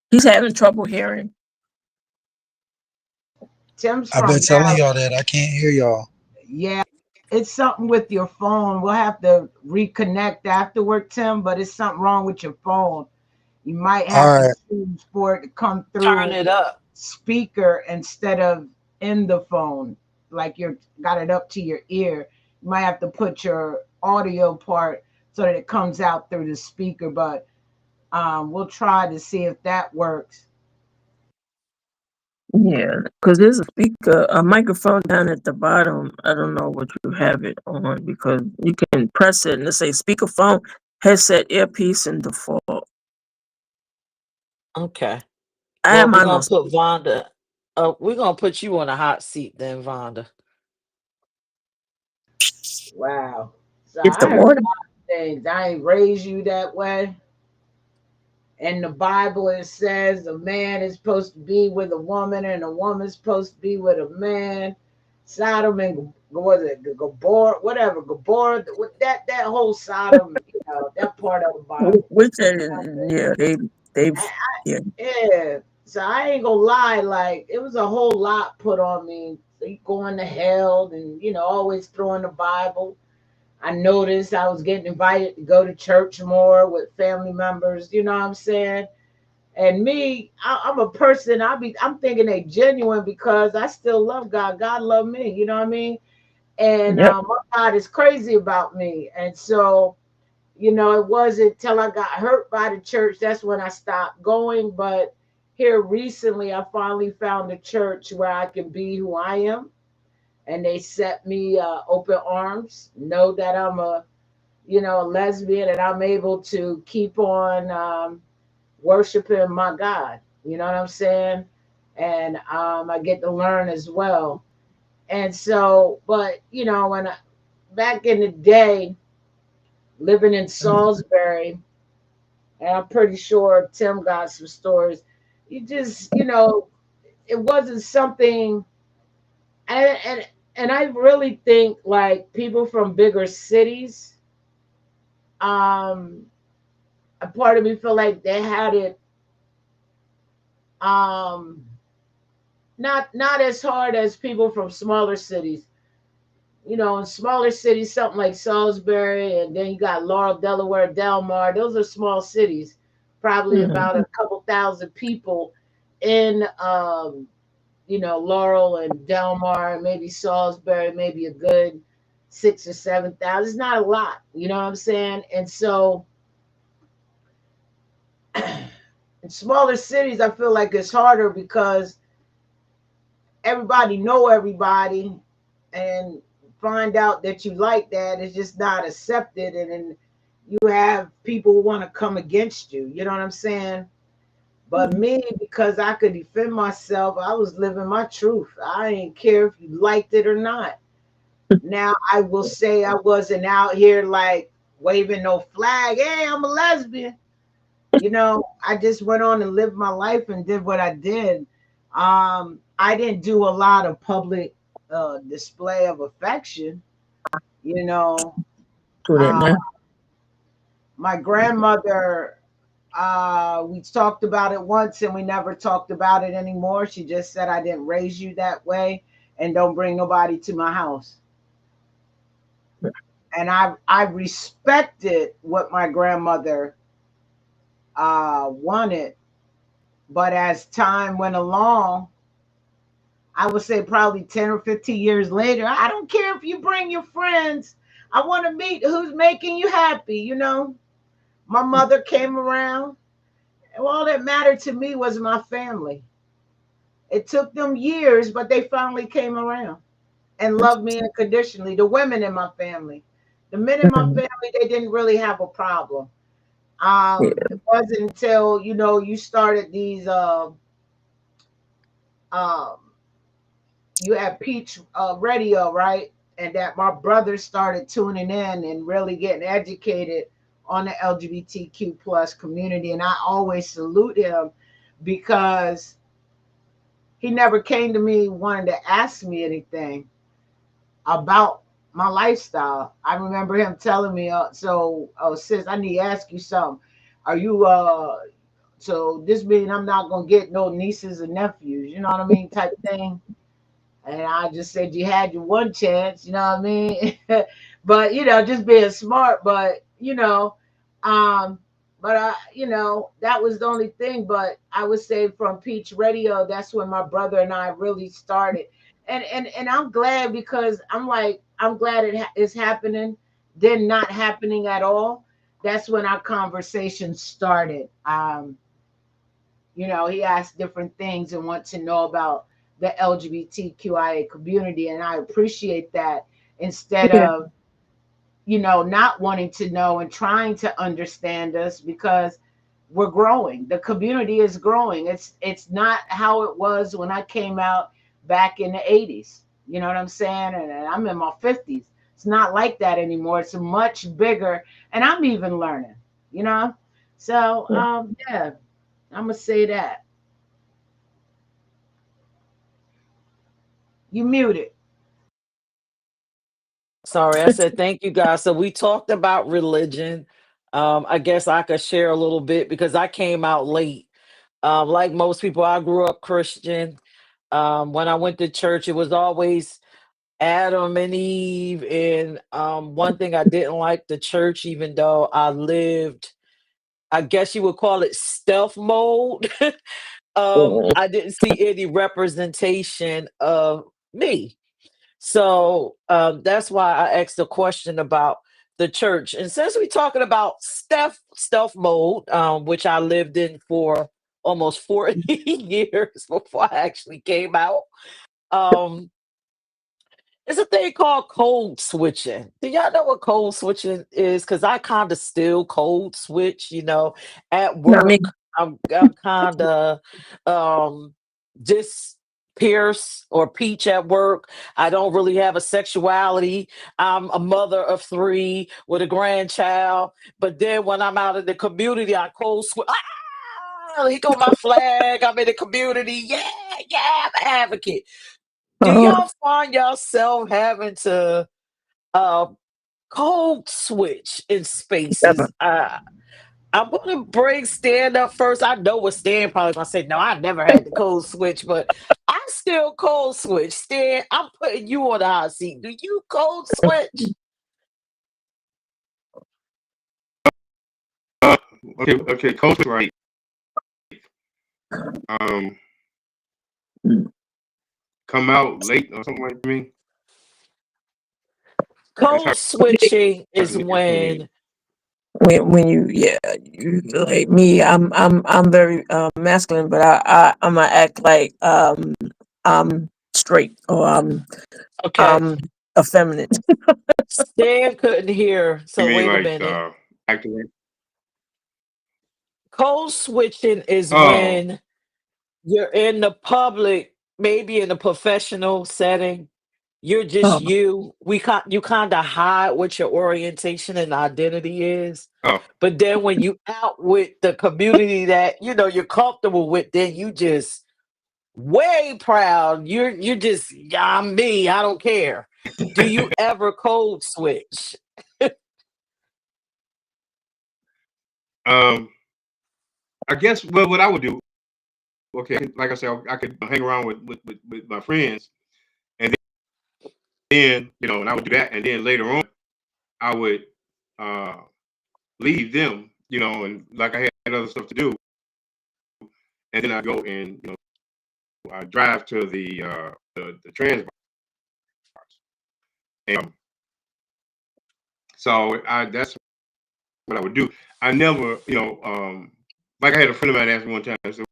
He's having trouble hearing. Tim's I've been from telling Maryland. y'all that I can't hear y'all. Yeah, it's something with your phone. We'll have to reconnect afterward, Tim, but it's something wrong with your phone. You might have All to right. choose for it to come Turn through it up. speaker instead of in the phone, like you're got it up to your ear. You might have to put your audio part so that it comes out through the speaker, but we'll try to see if that works. Yeah, because there's a microphone down at the bottom. I don't know what you have it on because you can press it and it say speakerphone, headset, earpiece, and default. Okay. I Well, have we're mine on. gonna put Vonda. We're gonna put you on a hot seat then, Vonda. Wow. So Get the I heard water. things. I ain't raised you that way. In the Bible, it says a man is supposed to be with a woman and a woman's supposed to be with a man. Sodom and what was it, Gabor, whatever, Gabor, that whole Sodom, that part of the Bible. Which You yeah, they've know, yeah. yeah. So I ain't gonna lie, like it was a whole lot put on me. So you going to hell and always throwing the Bible. I noticed I was getting invited to go to church more with family members, you know what I'm saying? And me, I'm a person, I'm thinking they genuine because I still love God. God love me, you know what I mean? And Yep. my God is crazy about me. And so, it wasn't till I got hurt by the church, that's when I stopped going. But here recently, I finally found a church where I can be who I am. And they set me open arms, know that I'm a lesbian, and I'm able to keep on worshiping my God. You know what I'm saying? And I get to learn as well. And so, but when back in the day, living in Salisbury, and I'm pretty sure Tim got some stories. You just, it wasn't something, and and I really think like people from bigger cities, um, a part of me feel like they had it, um, not as hard as people from smaller cities. In smaller cities, something like Salisbury, and then you got Laurel, Delaware, Delmar. Those are small cities, probably about Mm-hmm. a couple thousand people in, Laurel and Delmar, maybe Salisbury, maybe a good 6 or 7 thousand. It's not a lot, you know what I'm saying? And so, in smaller cities, I feel like it's harder because everybody know everybody, and find out that you like that is just not accepted, and then you have people who want to come against you, you know what I'm saying? But me, because I could defend myself, I was living my truth. I didn't care if you liked it or not. Now I will say I wasn't out here like waving no flag, hey, I'm a lesbian. I just went on and lived my life and did what I did. I didn't do a lot of public display of affection. You know, Do that uh, now. my grandmother, we talked about it once and we never talked about it anymore. She just said, I didn't raise you that way and don't bring nobody to my house. And I respected what my grandmother wanted. But as time went along, I would say probably 10 or 15 years later, I don't care if you bring your friends. I want to meet who's making you happy, My mother came around, and all that mattered to me was my family. It took them years, but they finally came around and loved me unconditionally. The women in my family. The men in my Mhm. family, they didn't really have a problem. Yeah. It wasn't until, you started these um you had Peach radio, right? And that my brother started tuning in and really getting educated on the LGBTQ plus community. And I always salute him because he never came to me wanting to ask me anything about my lifestyle. I remember him telling me, sis, I need to ask you something. Are you, so this means I'm not going to get no nieces and nephews, you know what I mean? Type thing. And I just said, you had your one chance, you know what I mean? But, just being smart. But, um, that was the only thing. But I would say from Peach Radio, that's when my brother and I really started. And I'm glad because I'm glad is happening, then not happening at all. That's when our conversation started. He asked different things and want to know about the LGBTQIA community, and I appreciate that instead Yeah. of not wanting to know and trying to understand us because we're growing. The community is growing. It's not how it was when I came out back in the 80s. You know what I'm saying? And I'm in my 50s. It's not like that anymore. It's much bigger, and I'm even learning. You know, so Yeah. yeah, I'm gonna say that. You muted. Sorry, I said thank you guys. So we talked about religion. I guess I could share a little bit because I came out late. Like most people, I grew up Christian. When I went to church, it was always Adam and Eve. And one thing I didn't like the church, even though I lived, I guess you would call it stealth mode. Mhm. I didn't see any representation of me. So that's why I asked the question about the church. And since we're talking about stealth mode, which I lived in for almost 40 years before I actually came out, um, there's a thing called code switching. Do y'all know what code switching is? Because I kind of still code switch, at Not me. work. I'm kind of just Pierce or Peach at work. I don't really have a sexuality. I'm a mother of three with a grandchild. But then when I'm out in the community, I code switch. Ah, here go my flag. I'm in the community. Yeah, yeah, I'm an advocate. Do Uh-huh. y'all find yourself having to uh code switch in Never. spaces? I'm gonna bring Stan up first. I know what Stan probably gonna say. No, I never had the code switch, but I still code switch. Stan, I'm putting you on the hot seat. Do you code switch? Uh, okay, coach, like, um, come out late or something like me. That's how Code switching I is look at me. when When you like me, I'm very masculine, but I'm gonna act like I'm straight or okay, I'm effeminate. Stan couldn't hear, I so mean, wait a like, minute. acting like, Code switching is oh, when you're in the public, maybe in a professional setting. You're just Oh, you. You kind of hide what your orientation and identity is. oh, But then when you out with the community that you're comfortable with, then you just way proud. You're just, "Yeah, I'm me. I don't care." Do you ever code switch? um, I guess, well, what I would do, okay, like I said, I could hang around with my friends, and then, and I would do that, and then later on, I would uh leave them, and like I had other stuff to do, and then I go and I drive to the trans bars, and so I that's what I would do. I never, like I had a friend of mine ask me one time, I said,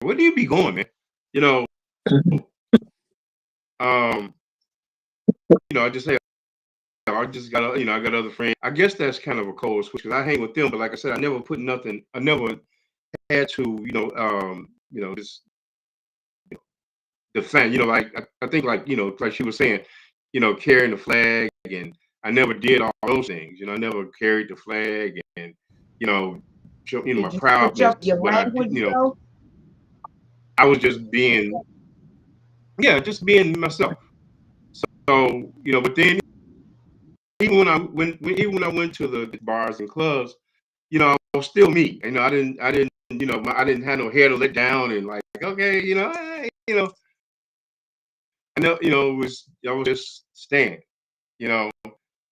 "Where do you be going, man?" You know, um, I just say I just got, I got other friends. I guess that's kind of a cold switch because I hang with them, but like I said, I never put nothing. I never had to, just defend. Like I think, like like she was saying, carrying the flag, and I never did all those things. I never carried the flag, and show, my Did you switch proudness, up your but I did, language though? I was just being, yeah, just being myself. So, but then even even when I went to the bars and clubs, I was still me. I didn't, I didn't have no hair to let down and like, okay, hey, I know, I was just Stan, you know,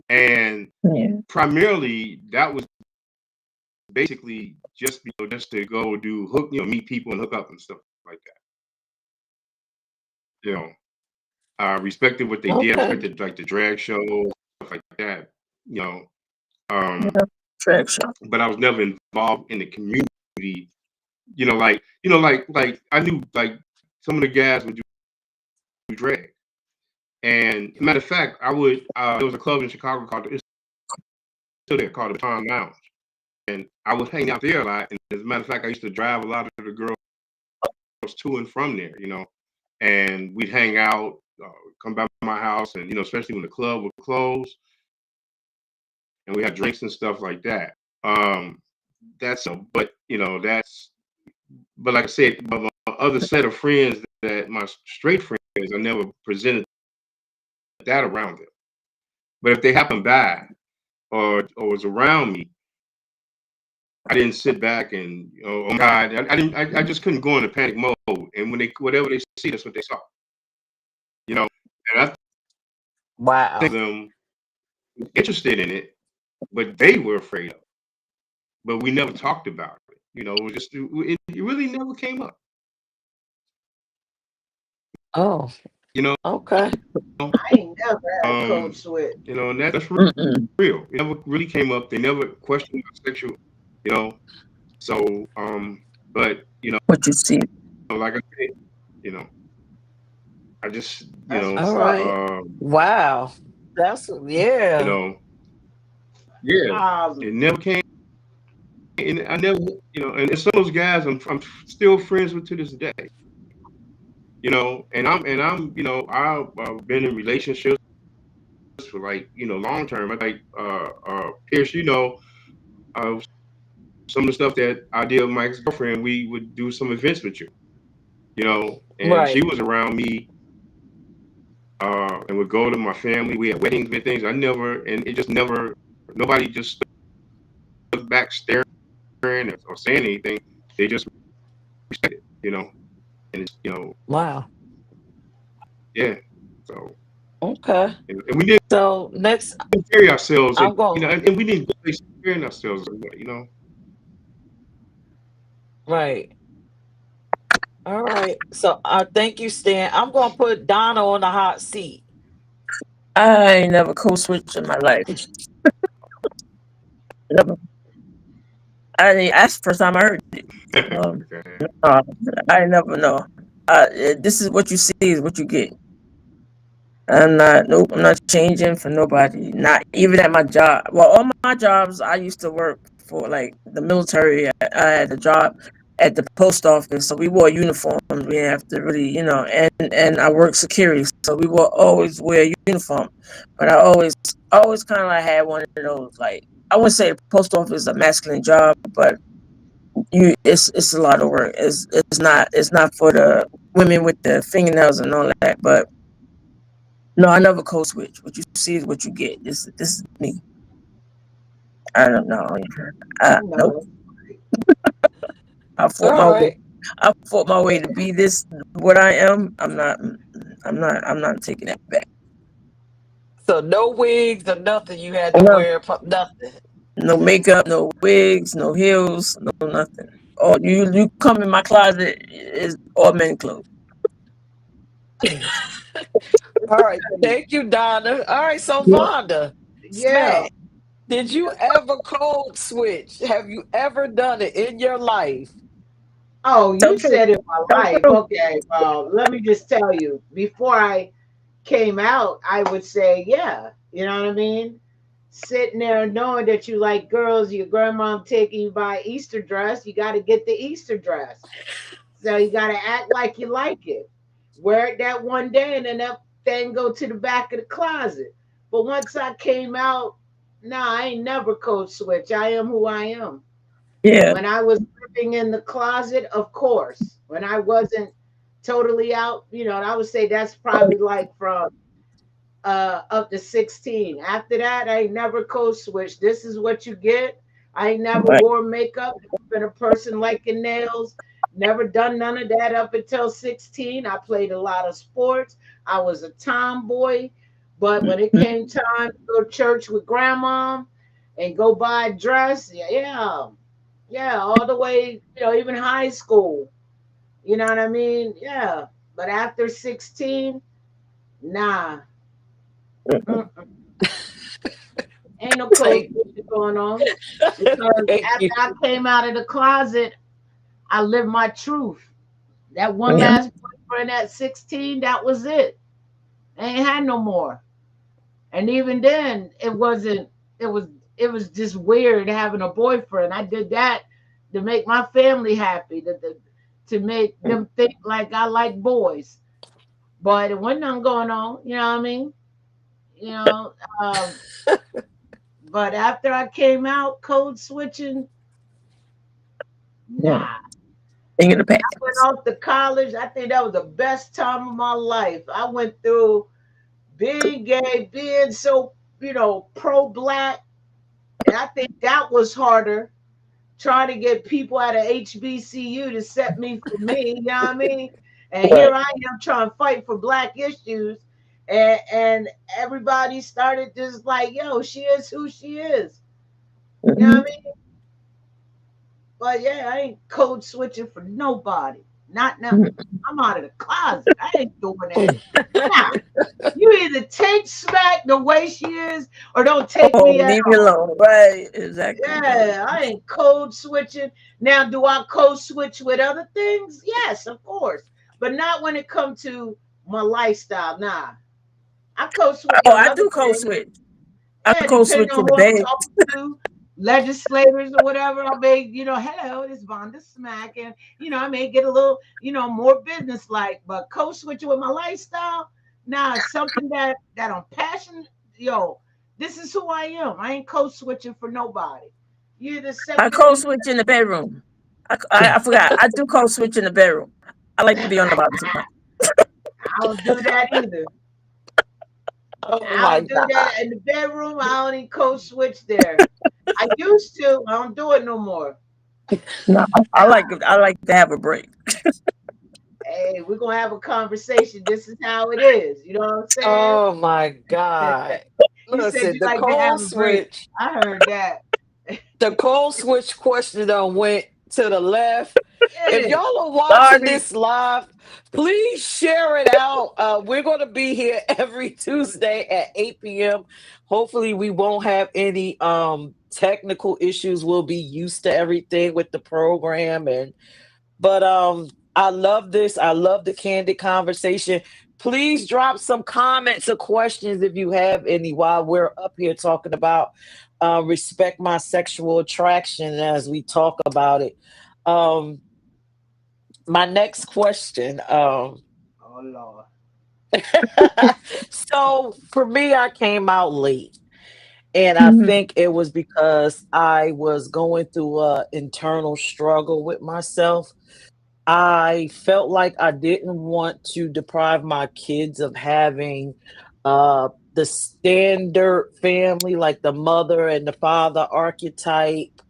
and yeah. primarily that was basically just, just to go do meet people and hook up and stuff like that. You know, I respected what they did. I Okay. respected like the drag shows, stuff like that. You know, um, Traction. but I was never involved in the community. Like I knew like some of the guys would do drag, and matter of fact, I would. There was a club in Chicago called it's still there called the Tom Lounge, I would hang out there a lot. And as a matter of fact, I used to drive a lot of the girls to and from there, and we'd hang out, come by my house, and especially when the club would close, and we had drinks and stuff like that. That's but that's but like I said, my other set of friends, that my straight friends, I never presented that around them. But if they happened by or was around me, I didn't sit back and oh my God, I didn't. I just couldn't go into panic mode. And when whatever they see, that's what they saw. And I Wow. think them interested in it, but they were afraid of it. But we never talked about it. It was just it really never came up. Oh, You know, okay. I ain't never had a code switch. and that's Mm-mm. real. It never really came up. They never questioned my sexual, you know. So, but What you see. like I said, you know, I just, That's All what's up. right. Wow. That's you yeah. know, yeah, Um, it never came. And I never, and some of those guys I'm still friends with to this day. And I'm, I've been in relationships for like, long term. I like Peirrce, uh, some of the stuff that I did with my ex-girlfriend, we would do some events with and she Right. was around me, and would go to my family. We had weddings and things. And it just never, nobody just stood back staring or saying anything. They just respected, and it's, Wow. yeah. So, Okay. and we didn't So next carry ourselves, and I'm going and we didn't go places carrying ourselves, right. All right. So thank you, Stan. I'm gonna put Donna on the hot seat. I ain't never code switched in my life. Never. That's the first time I heard it. Um, Okay. uh, I never know. This is what you see is what you get. Nope, I'm not changing for nobody. Not even at my job. Well, all my jobs, I used to work for like the military. I had a job at the post office, so we wore uniforms. We didn't have to really, and I worked security, so we will always wear uniform. But I always kind of like had one of those, like, I wouldn't say the post office is a masculine job, but it's a lot of work. It's not for the women with the fingernails and all that, but no, I never code switch. What you see is what you get. This is me. I don't know. I know Nope. that's right. I fought All my way. right. I fought my way to be this what I am. I'm not taking that back. So no wigs or nothing you had to No, wear, nothing. no makeup, no wigs, no heels, no nothing. Oh, you come in my closet is all men clothes. All right. Thank you, Donna. All right. So Yeah. Vonda, Yeah. Smack, did you ever code switch? Have you ever done it in your life? Oh, Tell you the truth. said in my Tell the life. truth. Okay. Let me just tell you. Before I came out, I would say, yeah. You know what I mean? Sitting there knowing that you like girls, your grandma taking you by Easter dress, you got to get the Easter dress. So you got to act like you like it. Wear it that one day and then that thing go to the back of the closet. But once I came out, nah, I ain't never code switch. I am who I am. Yeah. When I was living in the closet, of course. When I wasn't totally out, I would say that's probably like from up to 16. After that, I ain't never code switched. This is what you get. I ain't never Right. wore makeup, been a person liking nails, never done none of that up until 16. I played a lot of sports. I was a tomboy. But when it Mhm. came time to go to church with grandma and go buy a dress, yeah, yeah, all the way, even high school. You know what I mean? Yeah. But after 16, nah. Mm-mm. Ain't no code Thank, switching going on. Because thank after you. I came out of the closet, I lived my truth. That one Yeah. last boyfriend at 16, that was it. I ain't had no more. And even then, it wasn't, it was it was just weird having a boyfriend. I did that to make my family happy, to make them think like I like boys. But it wasn't nothing going on, you know what I mean? You know, um, but after I came out, code switching, Yeah. nah. Thing in the past. Went off to college. I think that was the best time of my life. I went through being gay, being so, pro black. And I think that was harder, trying to get people out of HBCU to set me for me, you know what I mean? And here Right. I am trying to fight for black issues. And everybody started just like, yo, she is who she is. You know what I Mhm. mean? But yeah, I ain't code switching for nobody. Not now. Mhm. I'm out of the closet. I ain't doing that. Nah. You either take Smack the way she is or don't take Oh, me at leave me all. alone. Right. Exactly. Don't. Yeah, I ain't code switching. Now, do I code switch with other things? Yes, of course. But not when it comes to my lifestyle. Nah. I code switch Oh, on I other do code things. switch. I Yeah, code depending switch on in the who I'm bed. talking to, legislators or whatever, I may, hello, it's Vonda Smack. And, I may get a little, more business like, but code switching with my lifestyle, nah, it's something that I'm passionate, yo, this is who I am. I ain't code switching for nobody. You either I accept it or code you switch in the bedroom. I forgot. I do code switch in the bedroom. I like to be on the bottom sometimes. I don't do that either. Oh I my don't do God. that in the bedroom. I don't even code switch there. I used to. I don't do it no more. No, I like to have a break. Hey, we're gonna have a conversation. This is how it is. You know what I'm saying? Oh my God. You said Listen, you like to have a break. I heard that. the cold switch question done went to the left. If Yeah. y'all are watching Sorry. this live, please share it out. We're going to be here every Tuesday at 8 p.m. Hopefully, we won't have any technical issues. We'll be used to everything with the program, and but I love this. I love the candid conversation. Please drop some comments or questions if you have any while we're up here talking about respect my sexual attraction as we talk about it. Um, my next question. Oh Lord. So for me, I came out late. And I Mhm. think it was because I was going through a internal struggle with myself. I felt like I didn't want to deprive my kids of having the standard family, like the mother and the father archetype.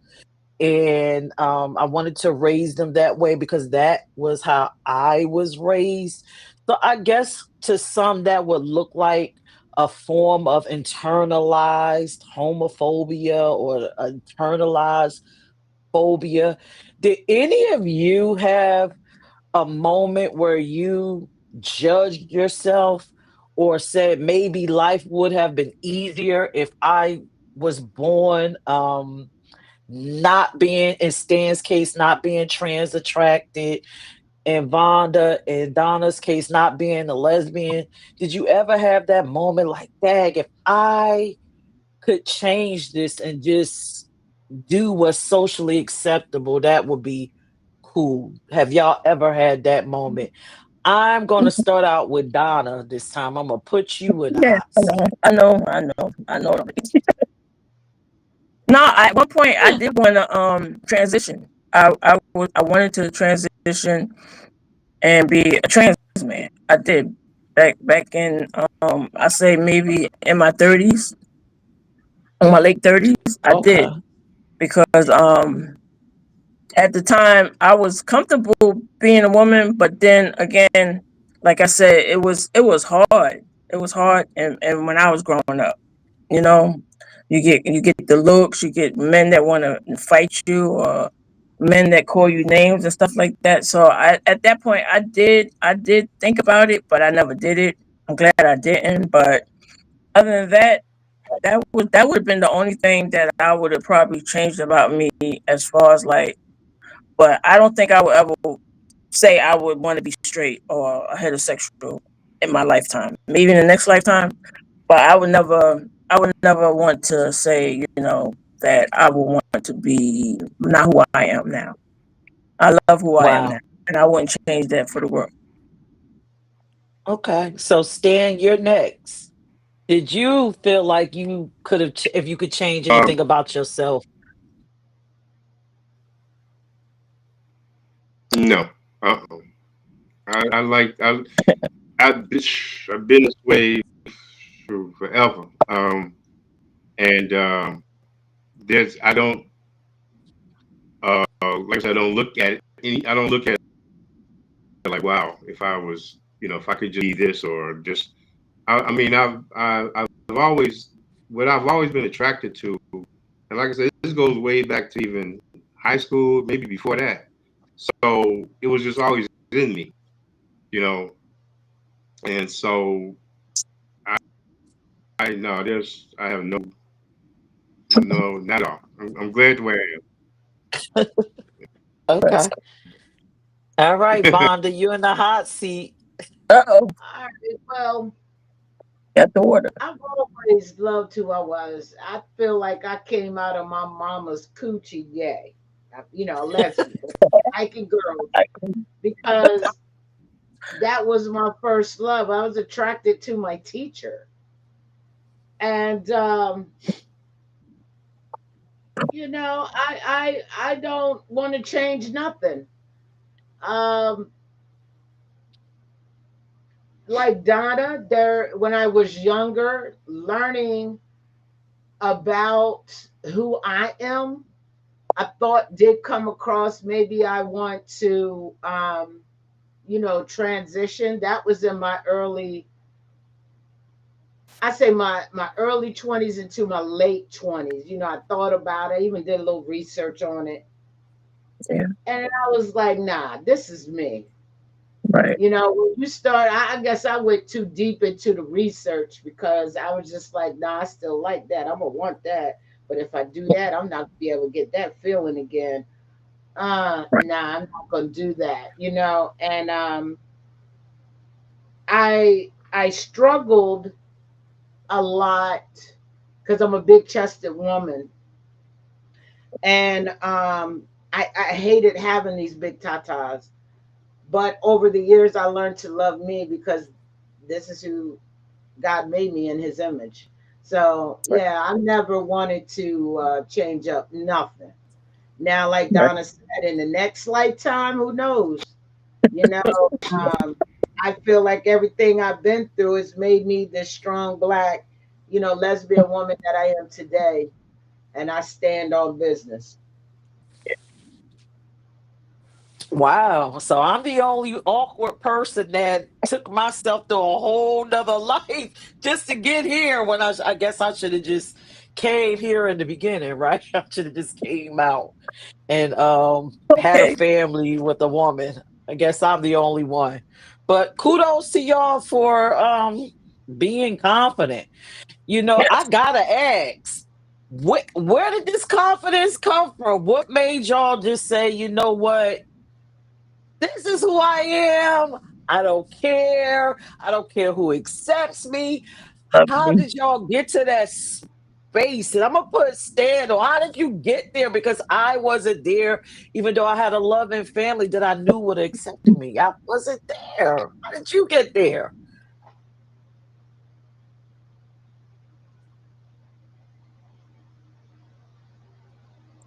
And I wanted to raise them that way because that was how I was raised. So I guess to some that would look like a form of internalized homophobia or internalized phobia. Did any of you have a moment where you judged yourself or said maybe life would have been easier if I was born not being, in Stan's case, not being trans attracted, and Vonda and Donna's case, not being a lesbian? Did you ever have that moment like, dag, if I could change this and just do what's socially acceptable, that would be cool? Have y'all ever had that moment? I'm going to start out with Donna this time. I'm going to put you in the Yeah, hot seat. I know. No, at one point I did want to transition. I wanted to transition and be a trans man. I did back in I say maybe in my 30s, in my late 30s. I Okay. did because at the time I was comfortable being a woman, but then again, like I said, it was hard. It was hard, and when I was growing up, you know, you get the looks, you get men that want to fight you, or men that call you names and stuff like that. So at that point I did think about it, but I never did it. I'm glad I didn't. But other than that, that would have been the only thing that I would have probably changed about me as far as like. But I don't think I would ever say I would want to be straight or heterosexual in my lifetime. Maybe in the next lifetime, but I would never I would never want to say, that I would want to be not who I am now. I love who I am now, Wow. and I wouldn't change that for the world. Okay. So Stan, you're next. Did you feel like you could have, if you could change Um, anything about yourself? no. Uh-uh. I like I've been this way for forever. And there's I don't like I said, I don't look at I don't look at it like, wow, if I was, if I could just be this or just I mean I've always what I've always been attracted to, and like I said, this goes way back to even high school, maybe before that. So it was just always in me, you know. And so I no, I have no, not at all. I'm glad the way But, Okay. All right, Vonda, you in the hot seat. uh-oh, All right, well, got the order. I've always loved who I was. I feel like I came out of my mama's coochie gay, a lesbian, liking girls, because that was my first love. I was attracted to my teacher. And I don't want to change nothing. Um, like Donna, there when I was younger, learning about who I am, I thought did come across. Maybe I want to, transition. That was in my early, I say my early 20s into my late 20s. I thought about it, I even did a little research on it. Yeah, And I was like, nah, this is me. right. When you start, I guess I went too deep into the research because I was just like, nah, I still like that. I'm gonna want that. But if I do that, I'm not gonna be able to get that feeling again. Nah, I'm not gonna do that, And I struggled a lot because I'm a big chested woman. And I hated having these big tatas. But over the years I learned to love me because this is who God made me in his image. So Right, yeah, I never wanted to change up nothing. Now, like right. Donna said, in the next lifetime, who knows? You know, um, I feel like everything I've been through has made me this strong black, lesbian woman that I am today, and I stand on business. Wow. So I'm the only awkward person that took myself to a whole nother life just to get here when I guess I should have just came here in the beginning, right? I should have just came out and had a Okay. family with a woman. I guess I'm the only one. But kudos to y'all for being confident. I Yes. gotta ask, where did this confidence come from? What made y'all just say, you know what? This is who I am. I don't care. I don't care who accepts me. Love How me. did y'all get to that space? And I'm gonna put stand on how did you get there? Because I wasn't there, even though I had a loving family that I knew would have accepted me. I wasn't there. How did you get there?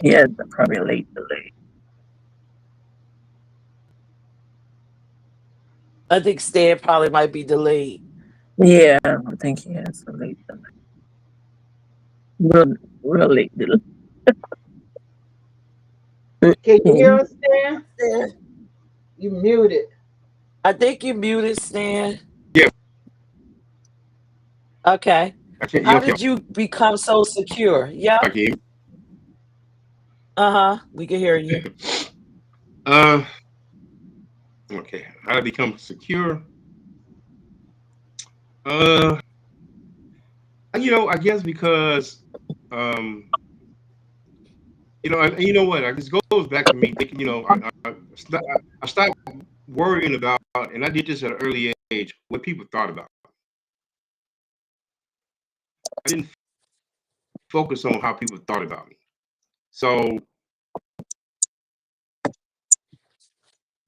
Yeah, probably late. I think Stan probably might be delayed. Yeah, I think he has a late. Real, real late. Can you hear Mhm. us there? Stan, You muted. I think you muted Stan. yeah, Okay. I can't. How Okay, did you become so secure? Yep. I can. Uh-huh. We can hear you. Uh, okay. How to become secure? Uh, I guess because, um, you know what? This goes back to me thinking. I stopped worrying about, and I did this at an early age, what people thought about. I didn't focus on how people thought about me. So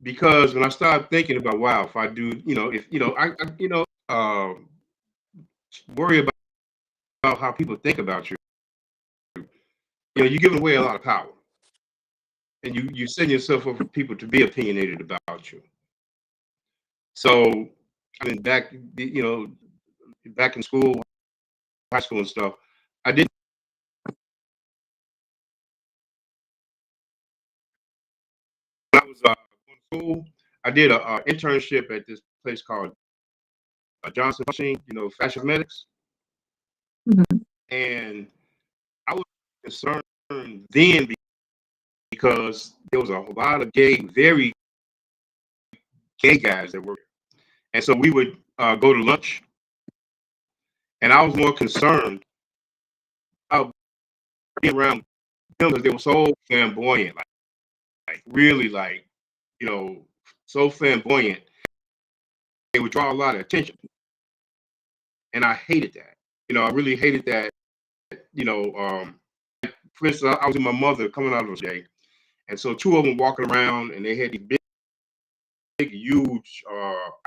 because when I started thinking about, wow, if I do, if worry about how people think about you, you're giving away a lot of power, and you setting yourself up for people to be opinionated about you. So I mean, back in school, high school and stuff, I did. When I was going to school, I did a internship at this place called Johnson Machine, fashion medics, and I was concerned then because there was a lot of very gay guys that worked, and so we would go to lunch, and I was more concerned about being around them because they were so flamboyant, like really, like so flamboyant. They would draw a lot of attention, and I hated that. I really hated that. For instance, I was with my mother coming out of the day, and so two of them walking around, and they had these big huge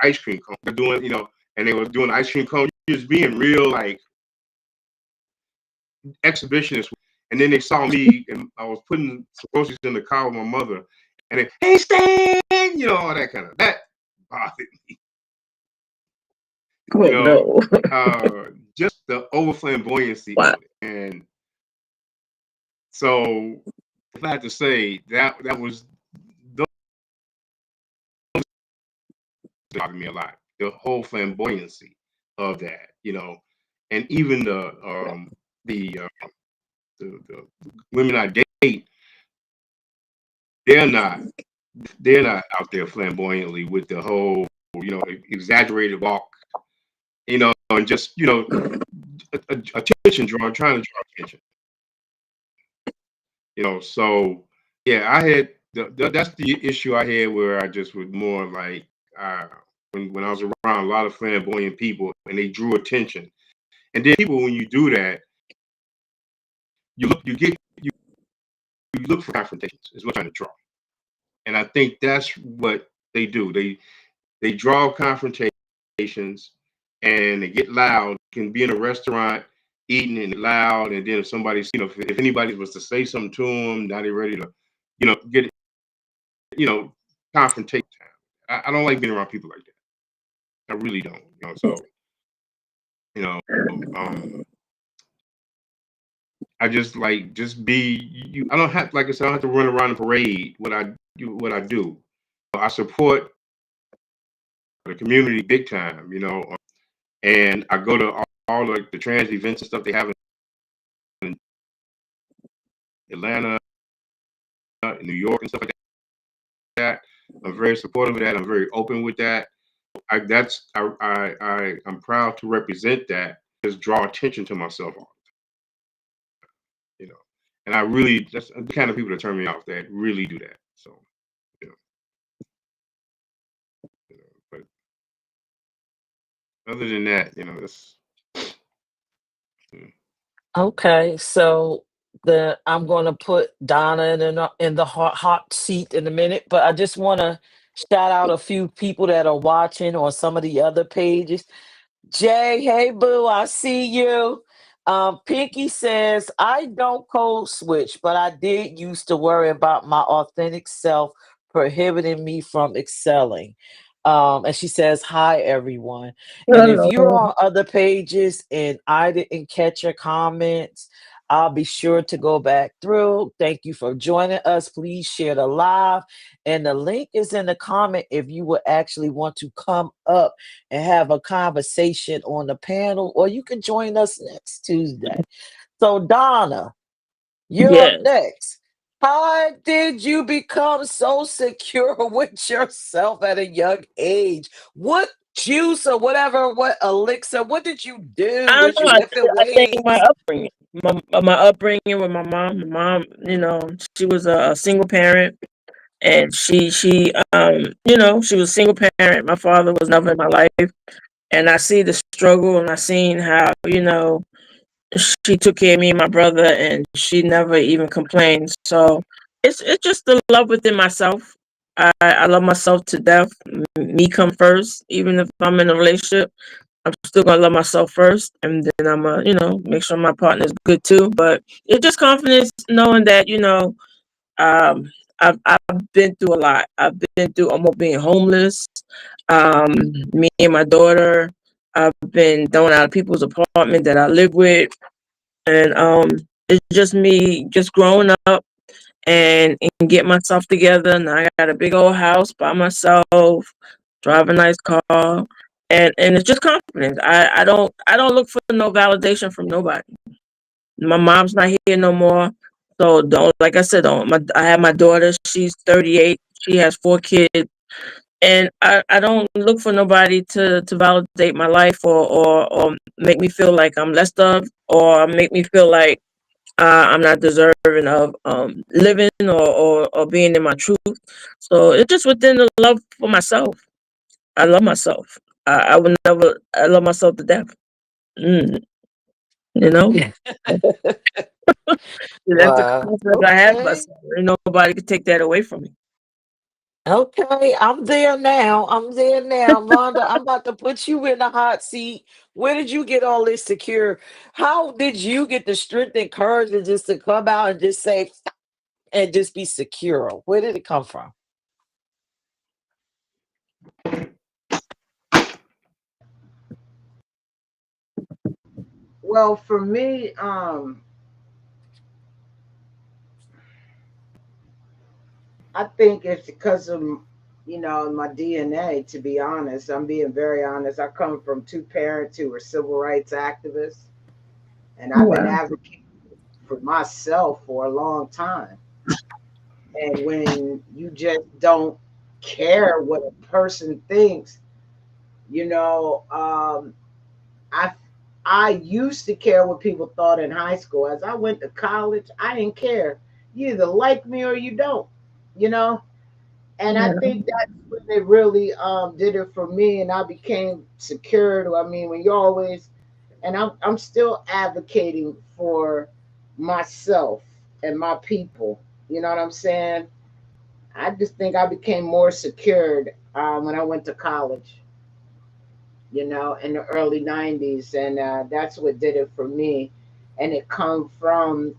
ice cream cones. They're doing, and they were doing ice cream cones, just being real like exhibitionists. And then they saw me, and I was putting some groceries in the car with my mother, and they, hey Stan, all that kind of that bothered me. Oh no! Just the over flamboyancy Wow. of it, and so if I had to say that was those bothered me a lot. The whole flamboyancy of that, and even the the women I date, they're not out there flamboyantly with the whole exaggerated walk, and just attention drawing, trying to draw attention, So yeah, I had that's the issue I had where I just was more like when I was around a lot of flamboyant people and they drew attention, and then people when you do that, you look for confrontations is what I'm trying to draw. And I think that's what they do. They draw confrontations and they get loud. Can be in a restaurant eating and loud, and then if somebody's, if anybody was to say something to them, now they're ready to, get confrontation. I don't like being around people like that. I really don't. So you know, um, I just like just be you. I don't have, like I said, I don't have to run around and parade what I do. What I do, I support the community big time, and I go to all like the trans events and stuff they have in Atlanta, in New York, and stuff like that. I'm very supportive of that. I'm very open with that. I'm proud to represent that. Just draw attention to myself, you know. And I really, that's the kind of people that turn me off that really do that. So, you know, but other than that, that's. Okay, so I'm going to put Donna in the hot seat in a minute, but I just want to shout out a few people that are watching on some of the other pages. Jay, hey boo, I see you. Pinky says, I don't code switch, but I did used to worry about my authentic self prohibiting me from excelling. And she says, hi everyone. And if you're Hello. on other pages and I didn't catch your comments, I'll be sure to go back through. Thank you for joining us. Please share the live. And the link is in the comment if you would actually want to come up and have a conversation on the panel, or you can join us next Tuesday. So, Donna, you're up Yes. next. How did you become so secure with yourself at a young age? What juice or whatever, what elixir, what did you do? I don't Was you know. lifting I think my weights? upbringing, my upbringing with my mom. My mom, she was a single parent, and she was a single parent. My father was never in my life, and I see the struggle, and I seen how she took care of me and my brother, and she never even complained. So it's just the love within myself. I love myself to death. Me come first, even if I'm in a relationship. I'm still gonna love myself first, and then I'm gonna, make sure my partner's good too. But it's just confidence, knowing that um, I've been through a lot. I've been through almost being homeless. Um, Me and my daughter, I've been thrown out of people's apartment that I live with, and it's just me just growing up and get myself together. Now I got a big old house by myself, drive a nice car, and it's just confidence. I don't look for no validation from nobody. My mom's not here no more, so don't, like I said, don't. I have my daughter. She's 38. She has 4 kids. And I don't look for nobody to validate my life, or make me feel like I'm less of, or make me feel like I'm not deserving of living, or being in my truth. So it's just within the love for myself. I love myself. I would never. I love myself to death. Mm, you know, that's the Wow. confidence I have in Okay. myself. And nobody can take that away from me. Okay. I'm there now. I'm there now. Vonda, I'm about to put you in the hot seat. Where did you get all this secure? How did you get the strength and courage to just to come out and just say and just be secure? Where did it come from? Well, for me, I think it's because of my DNA. To be honest, I'm being very honest. I come from two parents who were civil rights activists, and I've been Wow. advocating for myself for a long time. And when you just don't care what a person thinks, you know, I I used to care what people thought in high school. As I went to college, I didn't care. You either like me or you don't, you know. And I Yeah. think that's when it really did it for me, and I became secured. I mean, when you're always, and I'm still advocating for myself and my people. You know what I'm saying? I just think I became more secured when I went to college, in the early 90s. And that's what did it for me. And it come from,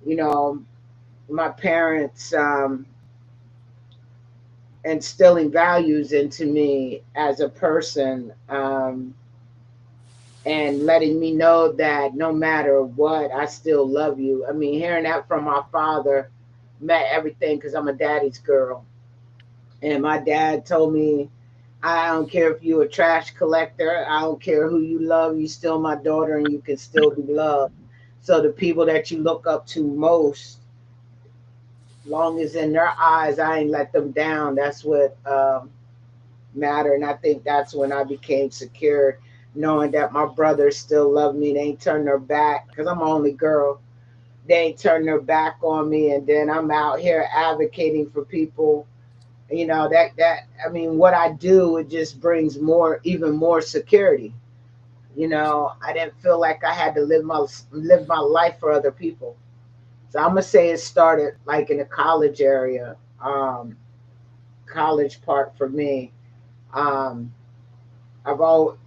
you know, my parents instilling values into me as a person, and letting me know that no matter what, I still love you. I mean, hearing that from my father meant everything because I'm a daddy's girl. And my dad told me, I don't care if you're a trash collector. I don't care who you love. You still my daughter, and you can still be loved. So the people that you look up to most, long as in their eyes, I ain't let them down. That's what matter. And I think that's when I became secure, knowing that my brothers still love me. They ain't turn their back because I'm the only girl. They ain't turn their back on me. And then I'm out here advocating for people. That I mean, what I do, it just brings more, even more security. I didn't feel like I had to live my life for other people. So I'm gonna say it started like in the college area, college part for me. Um,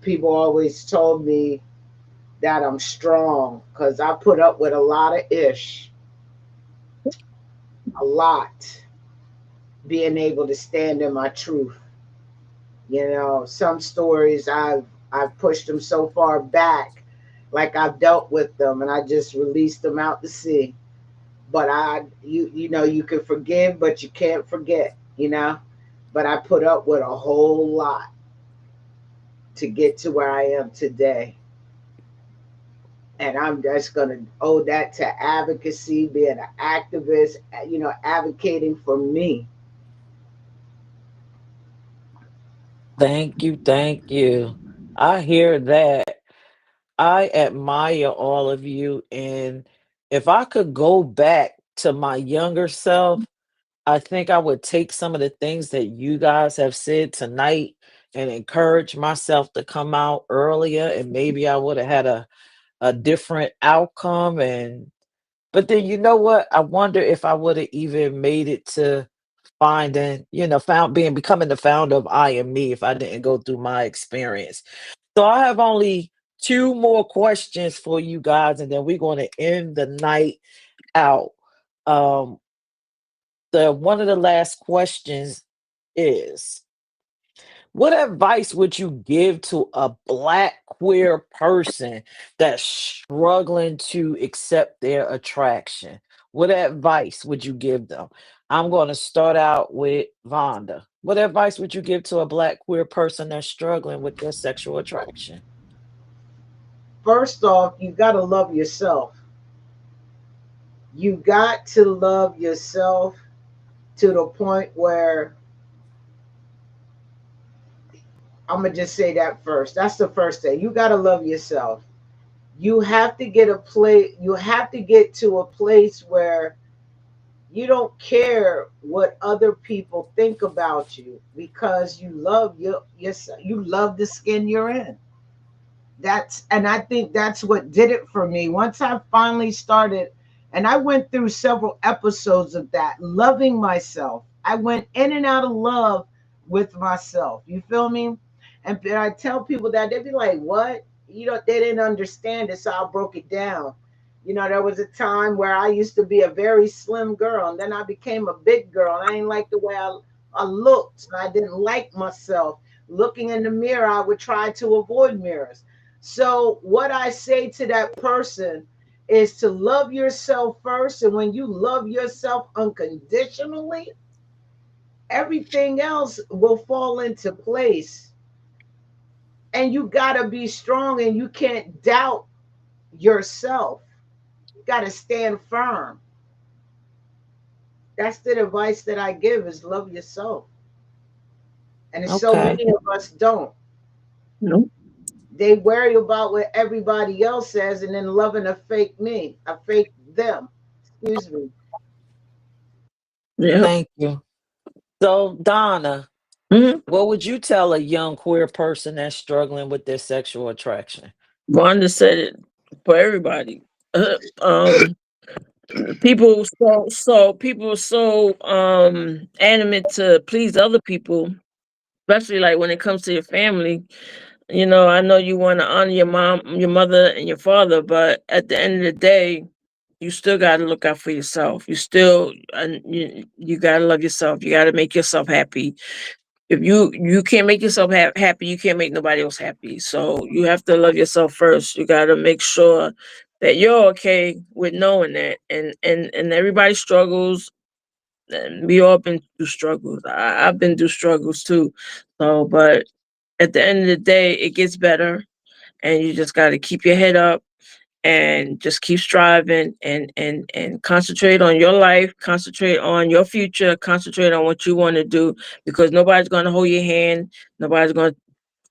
people always told me that I'm strong because I put up with a lot of ish, a lot, being able to stand in my truth. Some stories I've pushed them so far back, like I've dealt with them and I just released them out to sea. But you can forgive, but you can't forget. But I put up with a whole lot to get to where I am today. And I'm just going to owe that to advocacy, being an activist, advocating for me. Thank you. Thank you. I hear that. I admire all of you. And if I could go back to my younger self, I think I would take some of the things that you guys have said tonight and encourage myself to come out earlier. And maybe I would have had a different outcome. And but then you know what? I wonder if I would have even made it to finding, becoming the founder of I Am Me if I didn't go through my experience. So I have only two more questions for you guys, and then we're going to end the night out. Um, the one of the last questions is, what advice would you give to a Black queer person that's struggling to accept their attraction? What advice would you give them? I'm going to start out with Vonda. What advice would you give to a Black queer person that's struggling with their sexual attraction? First off, you got to love yourself. You got to love yourself to the point where I'm going to just say that first. That's the first thing. You got to love yourself. You have to get to a place where you don't care what other people think about you because you love yourself. You love the skin you're in. And I think that's what did it for me. Once I finally started, and I went through several episodes of that, loving myself. I went in and out of love with myself. You feel me? And I tell people that, they'd be like, what? They didn't understand it, so I broke it down. There was a time where I used to be a very slim girl, and then I became a big girl, and I didn't like the way I looked. And I didn't like myself. Looking in the mirror, I would try to avoid mirrors. So, what I say to that person is to love yourself first. And when you love yourself unconditionally, everything else will fall into place. And you got to be strong and you can't doubt yourself. You got to stand firm. That's the advice that I give is love yourself. And so Okay. many of us don't. No. They worry about what everybody else says and then loving a fake me, a fake them. Excuse me. Yeah. Thank you. So, Donna, Mm-hmm. what would you tell a young queer person that's struggling with their sexual attraction? Wanda said it for everybody. Um, people so animate to please other people, especially like when it comes to your family. I know you want to honor your mom, your mother, and your father, but at the end of the day, you still got to look out for yourself. You got to love yourself. You got to make yourself happy. If you can't make yourself happy, you can't make nobody else happy. So you have to love yourself first. You got to make sure that you're okay with knowing that. And everybody struggles. And we all been through struggles. I've been through struggles too. So, but at the end of the day, it gets better, and you just got to keep your head up and just keep striving and concentrate on your life, concentrate on your future, concentrate on what you want to do, because nobody's going to hold your hand, nobody's going to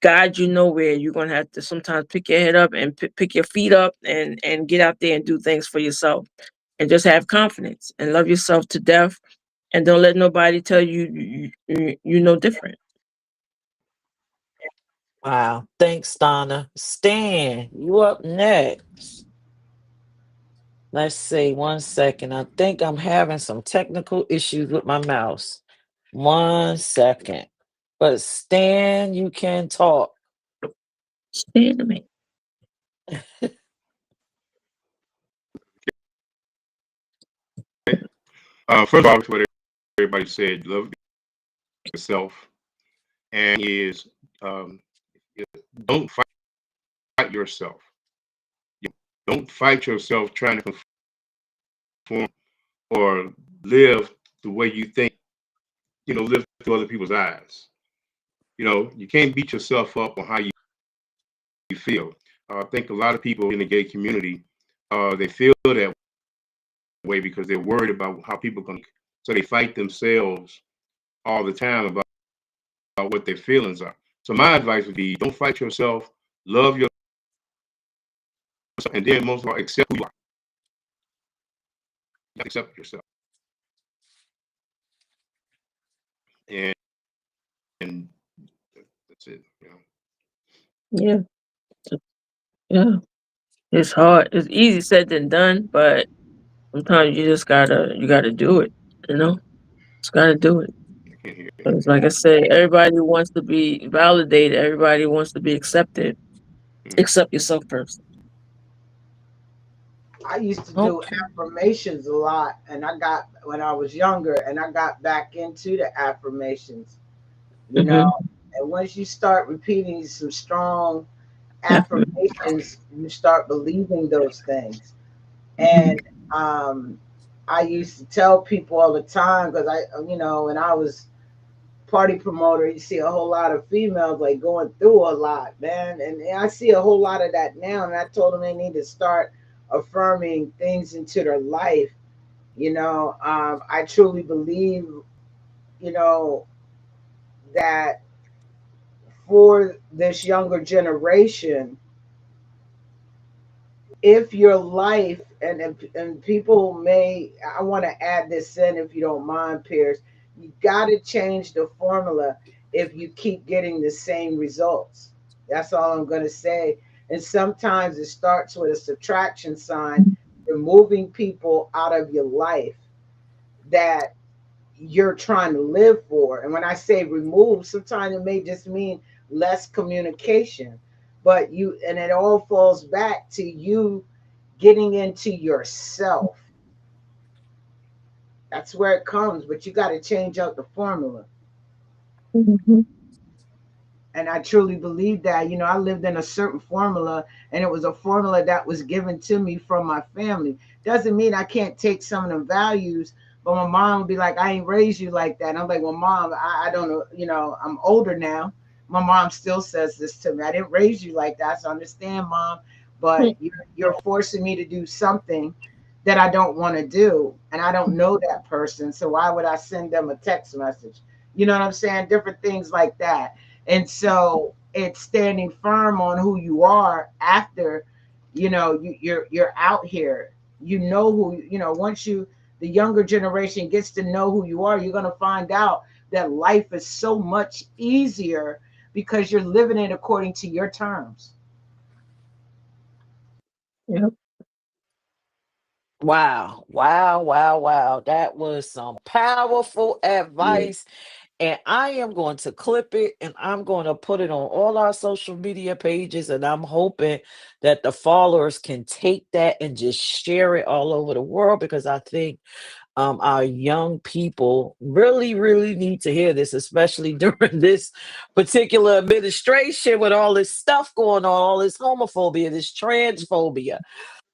guide you nowhere. You're going to have to sometimes pick your head up and pick your feet up and get out there and do things for yourself, and just have confidence and love yourself to death, and don't let nobody tell you know different. Wow. Thanks, Donna. Stan, you up next. Let's see, one second. I think I'm having some technical issues with my mouse. One second. But Stan, you can talk. Stand to me. First of all, what everybody said, love yourself, and um, don't fight yourself. You don't fight yourself trying to conform or live the way you think. Live through other people's eyes. You can't beat yourself up on how you feel. I think a lot of people in the gay community, they feel that way because they're worried about how people can. So they fight themselves all the time about what their feelings are. So my advice would be: don't fight yourself, love yourself, and then most of all, accept who you are. Accept yourself, and and that's it. Yeah. Yeah. It's hard. It's easy said than done, but sometimes you gotta do it. You know, just gotta do it. I can't hear anything. 'Cause like I say, everybody wants to be validated. Everybody wants to be accepted. Mm. Accept yourself first. I used to do Okay. affirmations a lot, and I got when I was younger, and I got back into the affirmations, you know. Mm-hmm. And once you start repeating some strong Affirm. affirmations, you start believing those things. Mm-hmm. And um, I used to tell people all the time because when I was party promoter, you see a whole lot of females like going through a lot, man. And I see a whole lot of that now. And I told them they need to start affirming things into their life. I truly believe, you know, that for this younger generation, if your life and people may, I want to add this in if you don't mind, Peirrce, you got to change the formula if you keep getting the same results. That's all I'm going to say. And sometimes it starts with a subtraction sign, removing people out of your life that you're trying to live for. And when I say remove, sometimes it may just mean less communication. But and it all falls back to you getting into yourself. That's where it comes, but you got to change out the formula. Mm-hmm. And I truly believe that. I lived in a certain formula, and it was a formula that was given to me from my family. Doesn't mean I can't take some of the values, but my mom would be like, I ain't raised you like that. And I'm like, well, mom, I don't know. I'm older now. My mom still says this to me. I didn't raise you like that. So I understand, mom, but you're forcing me to do something that I don't want to do. And I don't know that person. So why would I send them a text message? You know what I'm saying? Different things like that. And so it's standing firm on who you are after, you're out here. Once the younger generation gets to know who you are, you're going to find out that life is so much easier because you're living it according to your terms. Yep. Wow, wow, wow, wow. That was some powerful Yeah. advice. And I am going to clip it and I'm going to put it on all our social media pages. And I'm hoping that the followers can take that and just share it all over the world because I think our young people really, really need to hear this, especially during this particular administration with all this stuff going on, all this homophobia, this transphobia.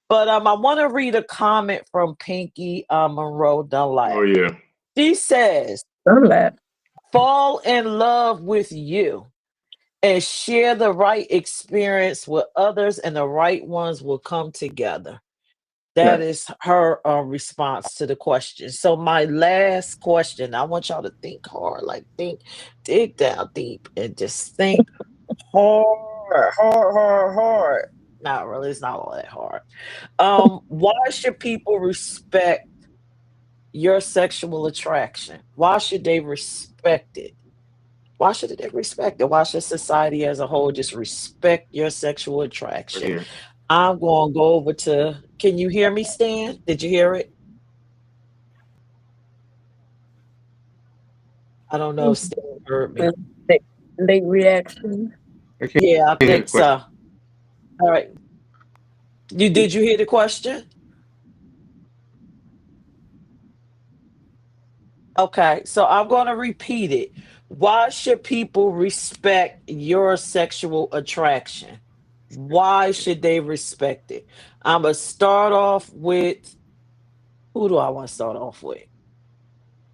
But I want to read a comment from Pinky Monroe Oh Dunlap. yeah. She says, Dunlap. fall in love with you and share the right experience with others, and the right ones will come together. That Yes. is her response to the question. So, my last question, I want y'all to think hard, like dig down deep and just think hard, hard, hard, hard. Not really, it's not all that hard. Why should people respect your sexual attraction? Why should they respect it? Why should they respect it? Why should society as a whole just respect your sexual Right attraction? here. I'm going to go over to, can you hear me, Stan? Did you hear it? I don't know if Stan heard me. Late, late reaction. I can't Yeah, I hear the think question. so. All right. Did you hear the question? Okay, so I'm going to repeat it. Why should people respect your sexual attraction? Why should they respect it? I'm going to start off with, who do I want to start off with?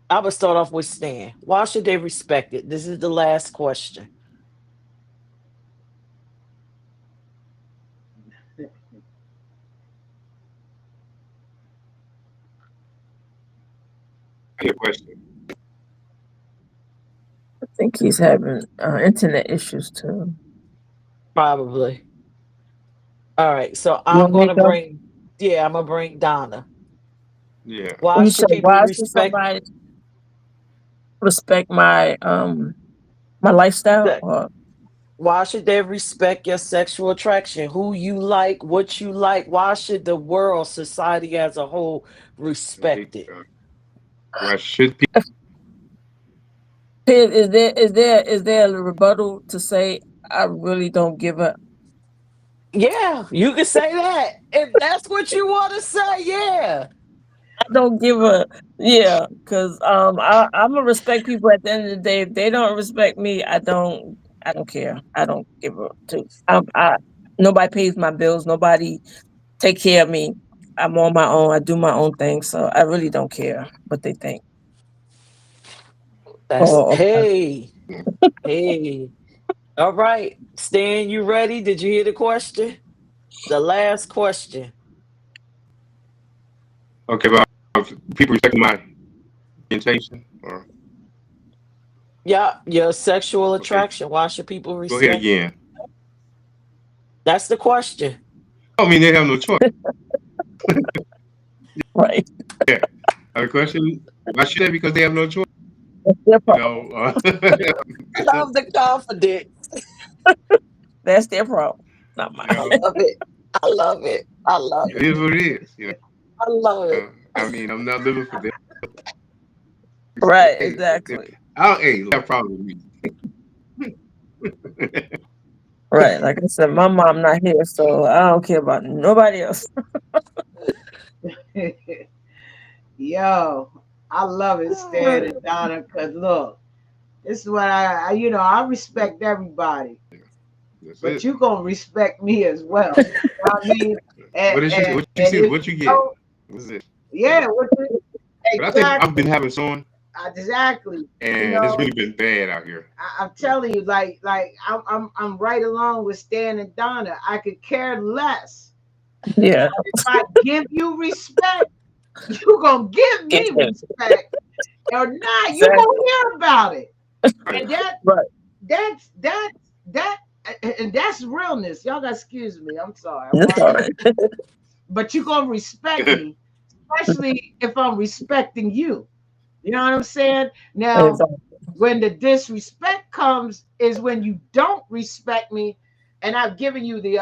I'm going to start off with Stan. Why should they respect it? This is the last question. I hear the question. I think he's having internet issues too. Probably. All right, so You I'm want me going to to go? bring, yeah, I'm going to bring Donna. Yeah. Why You should said people why should respect somebody respect my lifestyle? that? Or Why should they respect your sexual attraction? Who you like, what you like? Why should the world, society as a whole, They, respect it? why should people? Is there a rebuttal to say I really don't give a Yeah, you can say that. If that's what you want to say, yeah. I don't give a because I'm gonna respect people at the end of the day. If they don't respect me, I don't care. I don't give a to I nobody pays my bills, nobody take care of me. I'm on my own, I do my own thing, so I really don't care what they think. That's Or hey, hey. All right. Stan, you ready? Did you hear the question? The last question. Okay, about people respecting my orientation, or Yeah, your sexual okay, attraction. Why should people go ahead respect it? again. That's the question. I mean, they have no choice. right. Yeah. The question: why should they? Because they have no choice. That's their You problem. know. I love the confidence. That's their problem. Not mine. You I know, love it. I love it. I love it it. is what it is. You I love it. know. I mean, I'm not living for them. Right, Hey, exactly. hey, have a problem with me. Right. Like I said, my mom not here, so I don't care about nobody else. Yo, I love it, Stan and Donna, because look, this is what I respect everybody, That's but it. you going to respect me as well. You know what I mean? And, What is and, you? What you and see? if What you you get? don't, That's it. yeah, But I think I've exactly, been having someone, exactly. You and it's know, really been bad out here. I'm telling you, like I'm right along with Stan and Donna. I could care less. Yeah. If I give you respect, you gonna give Get me him. respect, or not, you Exactly. gonna hear about it. Right. And Right. that and that's realness. Y'all gotta excuse me. I'm sorry. I'm That's watching, all right. but you gonna respect me, especially if I'm respecting you. You know what I'm saying? Now, Exactly. when the disrespect comes is when you don't respect me, and I've given you the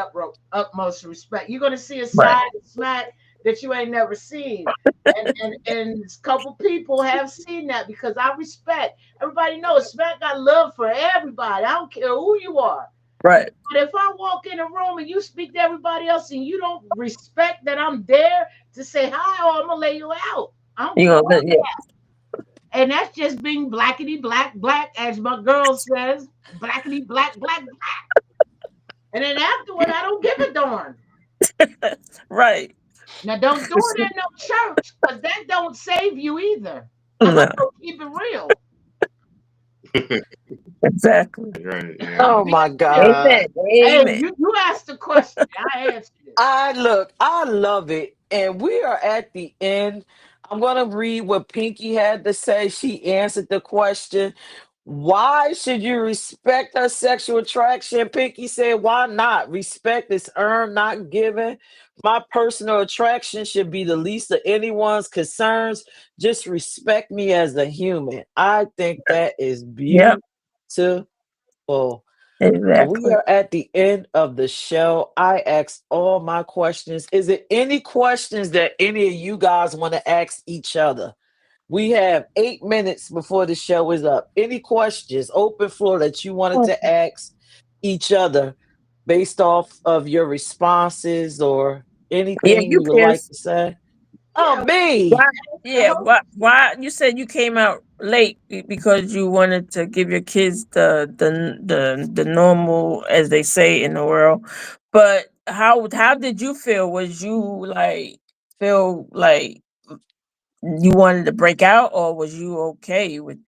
utmost respect. You're gonna see a Right. side of Smack that you ain't never seen. And a couple people have seen that because I respect. Everybody knows Smack got love for everybody. I don't care who you are. Right. But if I walk in a room and you speak to everybody else and you don't respect that I'm there to say hi, or I'm gonna lay you out. I don't You care gonna what. yeah. And that's just being blackety black black, as my girl says, blackety black black black. And then afterward, I don't give a darn. Right. Now don't do it in no church, because that don't save you either. I'm No. gonna keep it real. Exactly. Right. Yeah. Oh I'm my being serious. Amen. God. Hey, Amen. you asked the question, I answered it. I love it. And we are at the end. I'm gonna read what Pinky had to say. She answered the question. Why should you respect her sexual attraction? Pinky said, why not? Respect is earned, not given. My personal attraction should be the least of anyone's concerns. Just respect me as a human. I think that is Yep. beautiful. We Exactly. are at the end of the show. I asked all my questions. Is there any questions that any of you guys want to ask each other? We have 8 minutes before the show is up. Any questions, open floor that you wanted to ask each other based off of your responses or Yeah, anything you you would like pissed. to say? Oh, Yeah, Why? me. the Yeah. host. Why? You said you came out late because you wanted to give your kids the normal, as they say in the world. But how did you feel? Was you like feel like you wanted to break out, or was you okay with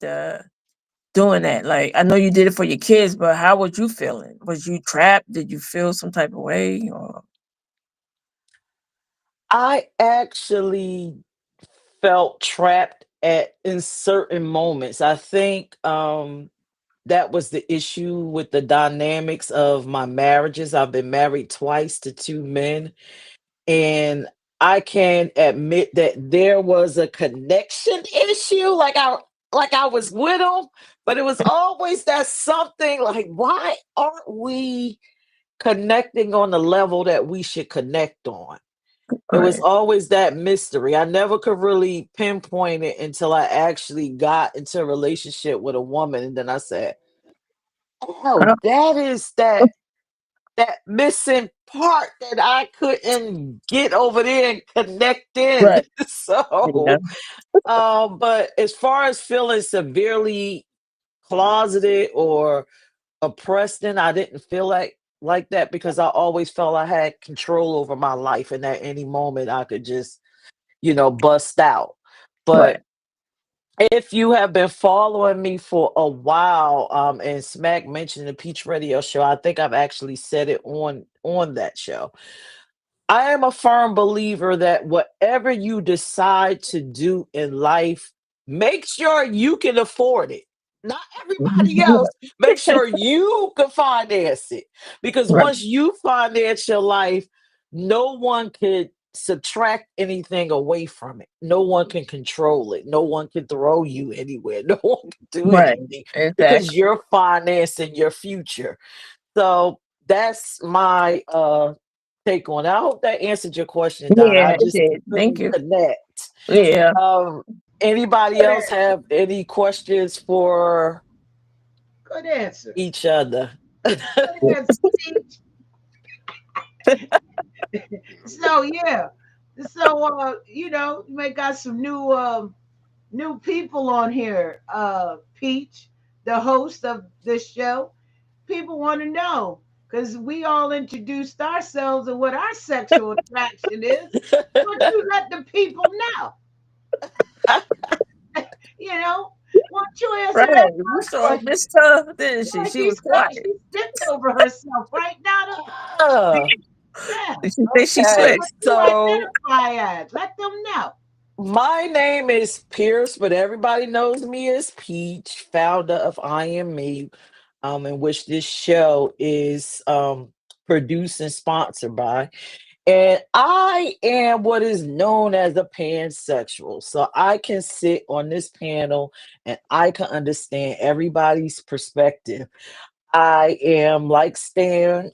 doing that? Like, I know you did it for your kids, but how was you feeling? Was you trapped? Did you feel some type of way? Or I actually felt trapped at in certain moments. I think that was the issue with the dynamics of my marriages. I've been married twice to two men, and I can admit that there was a connection issue. Like I was with them, But it was always that something like, why aren't we connecting on the level that we should connect on? It was Right. always that mystery. I never could really pinpoint it until I actually got into a relationship with a woman. And then I said, oh, Oh, that is that missing part that I couldn't get over there and connect in. right. Yeah. So, but as far as feeling severely closeted or oppressed, in, I didn't feel like that because I always felt I had control over my life, and at any moment I could just, bust out. But Right. if you have been following me for a while, and Smack mentioned the Peach Radio Show, I think I've actually said it on that show. I am a firm believer that whatever you decide to do in life, make sure you can afford it. Not everybody else. Make sure you can finance it. Because Right. once you finance your life, no one could subtract anything away from it. No one can control it. No one can throw you anywhere. No one can do Right. anything because Exactly. you're financing your future. So that's my take on it. I hope that answered your question, Don. I Yeah, it just did. Thank couldn't you. connect. Yeah. Um, Anybody Good else answer. have any questions for Good answer. each other? Good answer, Peach. So yeah. So you may got some new people on here. Peach, the host of this show. People want to know because we all introduced ourselves and what our sexual attraction is. Won't you let the people know? You know, won't you answer Right. that You first saw question? Miss Tough, didn't she? Yeah, She was quiet. she's sitting over herself, right, Donna? Ah, Yeah. She said she okay, What switched. you so identify as? Let them know. my name is Peirrce, but everybody knows me as Peach, founder of I Am Me, in which this show is produced and sponsored by. And I am what is known as a pansexual. So I can sit on this panel and I can understand everybody's perspective. I am like Stan.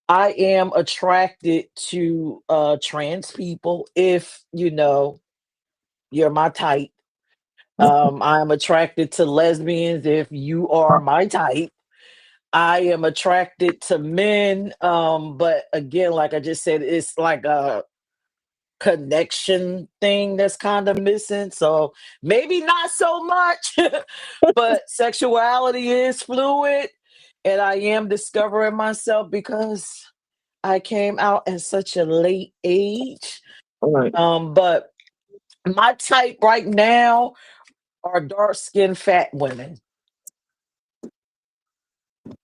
I am attracted to trans people if you're my type. I'm attracted to lesbians if you are my type. I am attracted to men, but again, like I just said, it's like a connection thing that's kind of missing. So maybe not so much, but sexuality is fluid, and I am discovering myself because I came out at such a late age. Right. But my type right now are dark skinned fat women.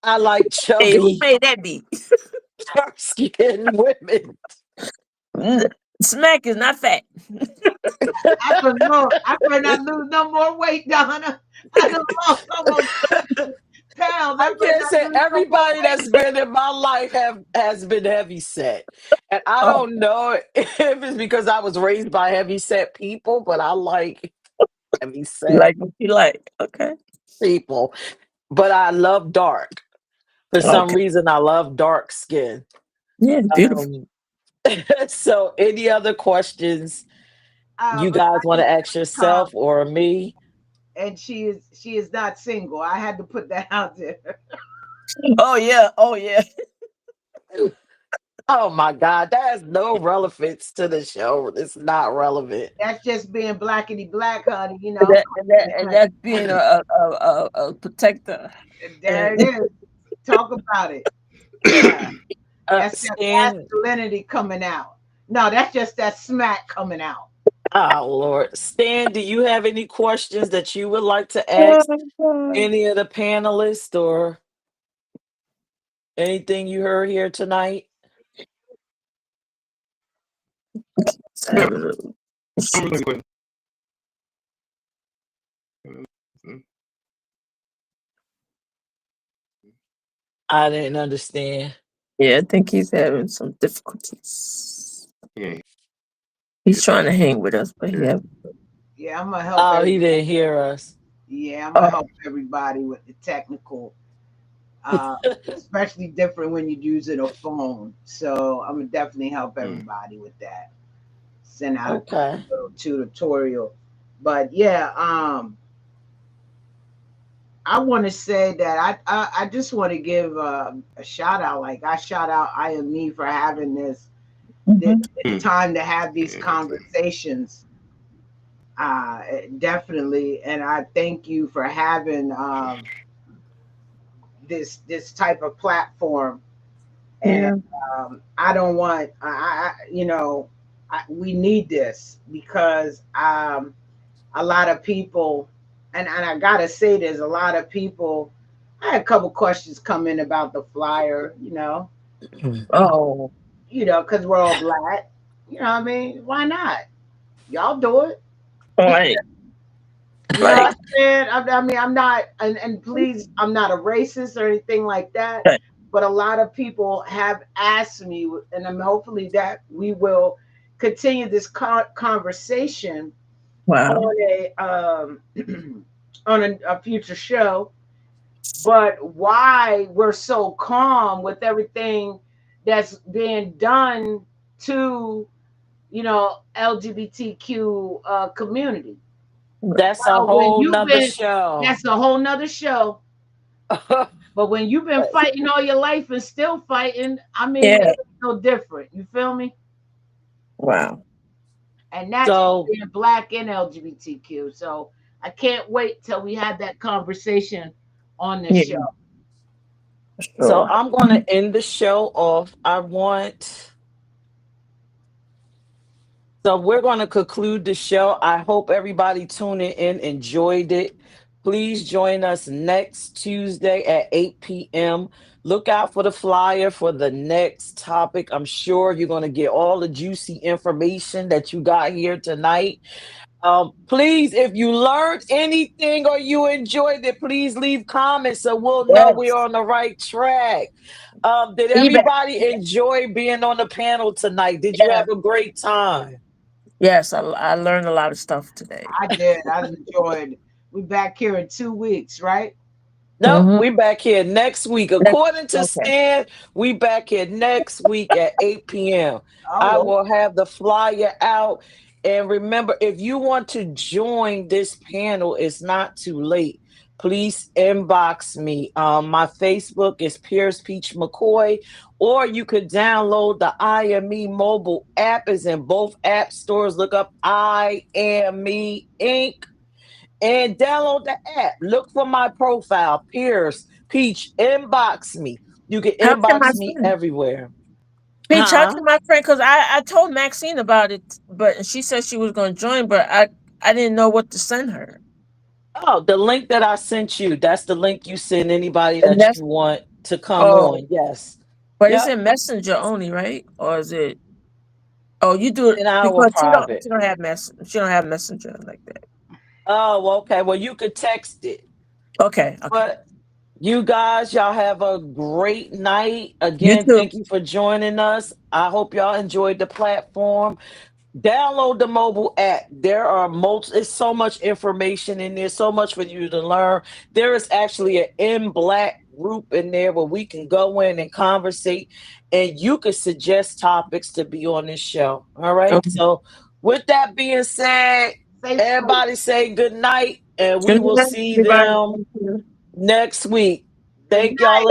I like Hey, who chubby made that beat? dark skinned women. Smack is not fat. I better not lose no more weight, Donna. I done lost almost 30 pounds. I I better can't not say lose no more everybody weight. that's been in my life has been heavy set. And I Oh, don't know if it's because I was raised by heavy set people, but I like heavy you set like what you like. Okay. people. But I love dark. For some Okay. reason I love dark skin. Yeah, it's beautiful. Um so any other questions you But guys I want do to ask have a yourself or me? and she is not single. I had to put that out there. Oh yeah. Oh yeah. Oh my God, that has no relevance to the show. It's not relevant. That's just being blackety black, honey. And that's being a protector. There And it is. Talk about it. Yeah, that's that Stan, masculinity coming out. No, that's just that smack coming out. oh Lord. Stan, do you have any questions that you would like to ask any of the panelists or anything you heard here tonight? I didn't understand. Yeah, I think he's having some difficulties. Yeah. He's trying to hang with us, but yeah. Yeah, I'm gonna help Oh, he everybody. didn't hear us. Yeah, I'm gonna Oh, help everybody with the technical, uh, especially different when you're using a phone. So I'm gonna definitely help Mm. everybody with that. Send out a quick Okay. little tutorial. But yeah, I want to say that I just want to give a shout out. Like I shout out I am me for having this mhm. Mm. time to have these Yeah, conversations. Definitely, and I thank you for having this type of platform. And Yeah. I don't want we need this because a lot of people, and I gotta say, there's a lot of people. I had a couple questions come in about the flyer, Oh, because we're all black. You know what I mean? Why not? Y'all do it. right, You know what right, I'm saying? I mean, I'm not, and please, I'm not a racist or anything like that. right. But a lot of people have asked me, and I'm hopefully that we will continue this conversation Wow. on on a future show. But why we're so calm with everything that's being done to LGBTQ community. That's a Well, when whole you've nother been, show. that's a whole nother show. But when you've been fighting all your life and still fighting, I mean, Yeah. it ain't no different. You feel me? Wow. And that's for So being black and LGBTQ. So I can't wait till we have that conversation on this Yeah. show. so Sure. I'm going to end the show off. So we're going to conclude the show. I hope everybody tuning in enjoyed it. Please join us next Tuesday at 8 p.m. Look out for the flyer for the next topic. I'm sure you're going to get all the juicy information that you got here tonight. Please, if you learned anything or you enjoyed it, please leave comments so we'll know we're Yes. on the right track. Did Feedback. everybody enjoy being on the panel tonight? Did you Yes. have a great time? Yes. I learned a lot of stuff today. I did. I enjoyed. We back here in 2 weeks, right? Nope, Mm-hmm. we back here next week. According to Okay. Stan, we back here next week at 8 p.m. I Oh, will have the flyer out. And remember, if you want to join this panel, it's not too late. Please inbox me. My Facebook is Peirrce Peach McCoy, or you could download the I Am Me mobile app. Is in both app stores. Look up I Am Me Inc. and download the app. Look for my profile, Peirrce Peach. Inbox me. You can How can my inbox me friend? everywhere. Peach, how Huh? can my friend? Because I told Maxine about it, but she said she was going to join, but I didn't know what to send her. Oh, the link that I sent you. That's the link you send anybody And that that's you want to come oh, on. Yes. but it's Yep. in Messenger only, right? Or is it? Oh, you do it In our because private. she don't have she don't have Messenger like that. Oh, okay. Well, you could text it. Okay, okay. But you guys, y'all have a great night. You Again, too. thank you for joining us. I hope y'all enjoyed the platform. Download the mobile app. There are it's so much information in there, so much for you to learn. There is actually an in black group in there where we can go in and conversate, and you could suggest topics to be on this show. All right. Okay. So with that being said, safe everybody space. say good night, and we Good will night, see everybody. them Thank you. next week. Good Thank y'all night.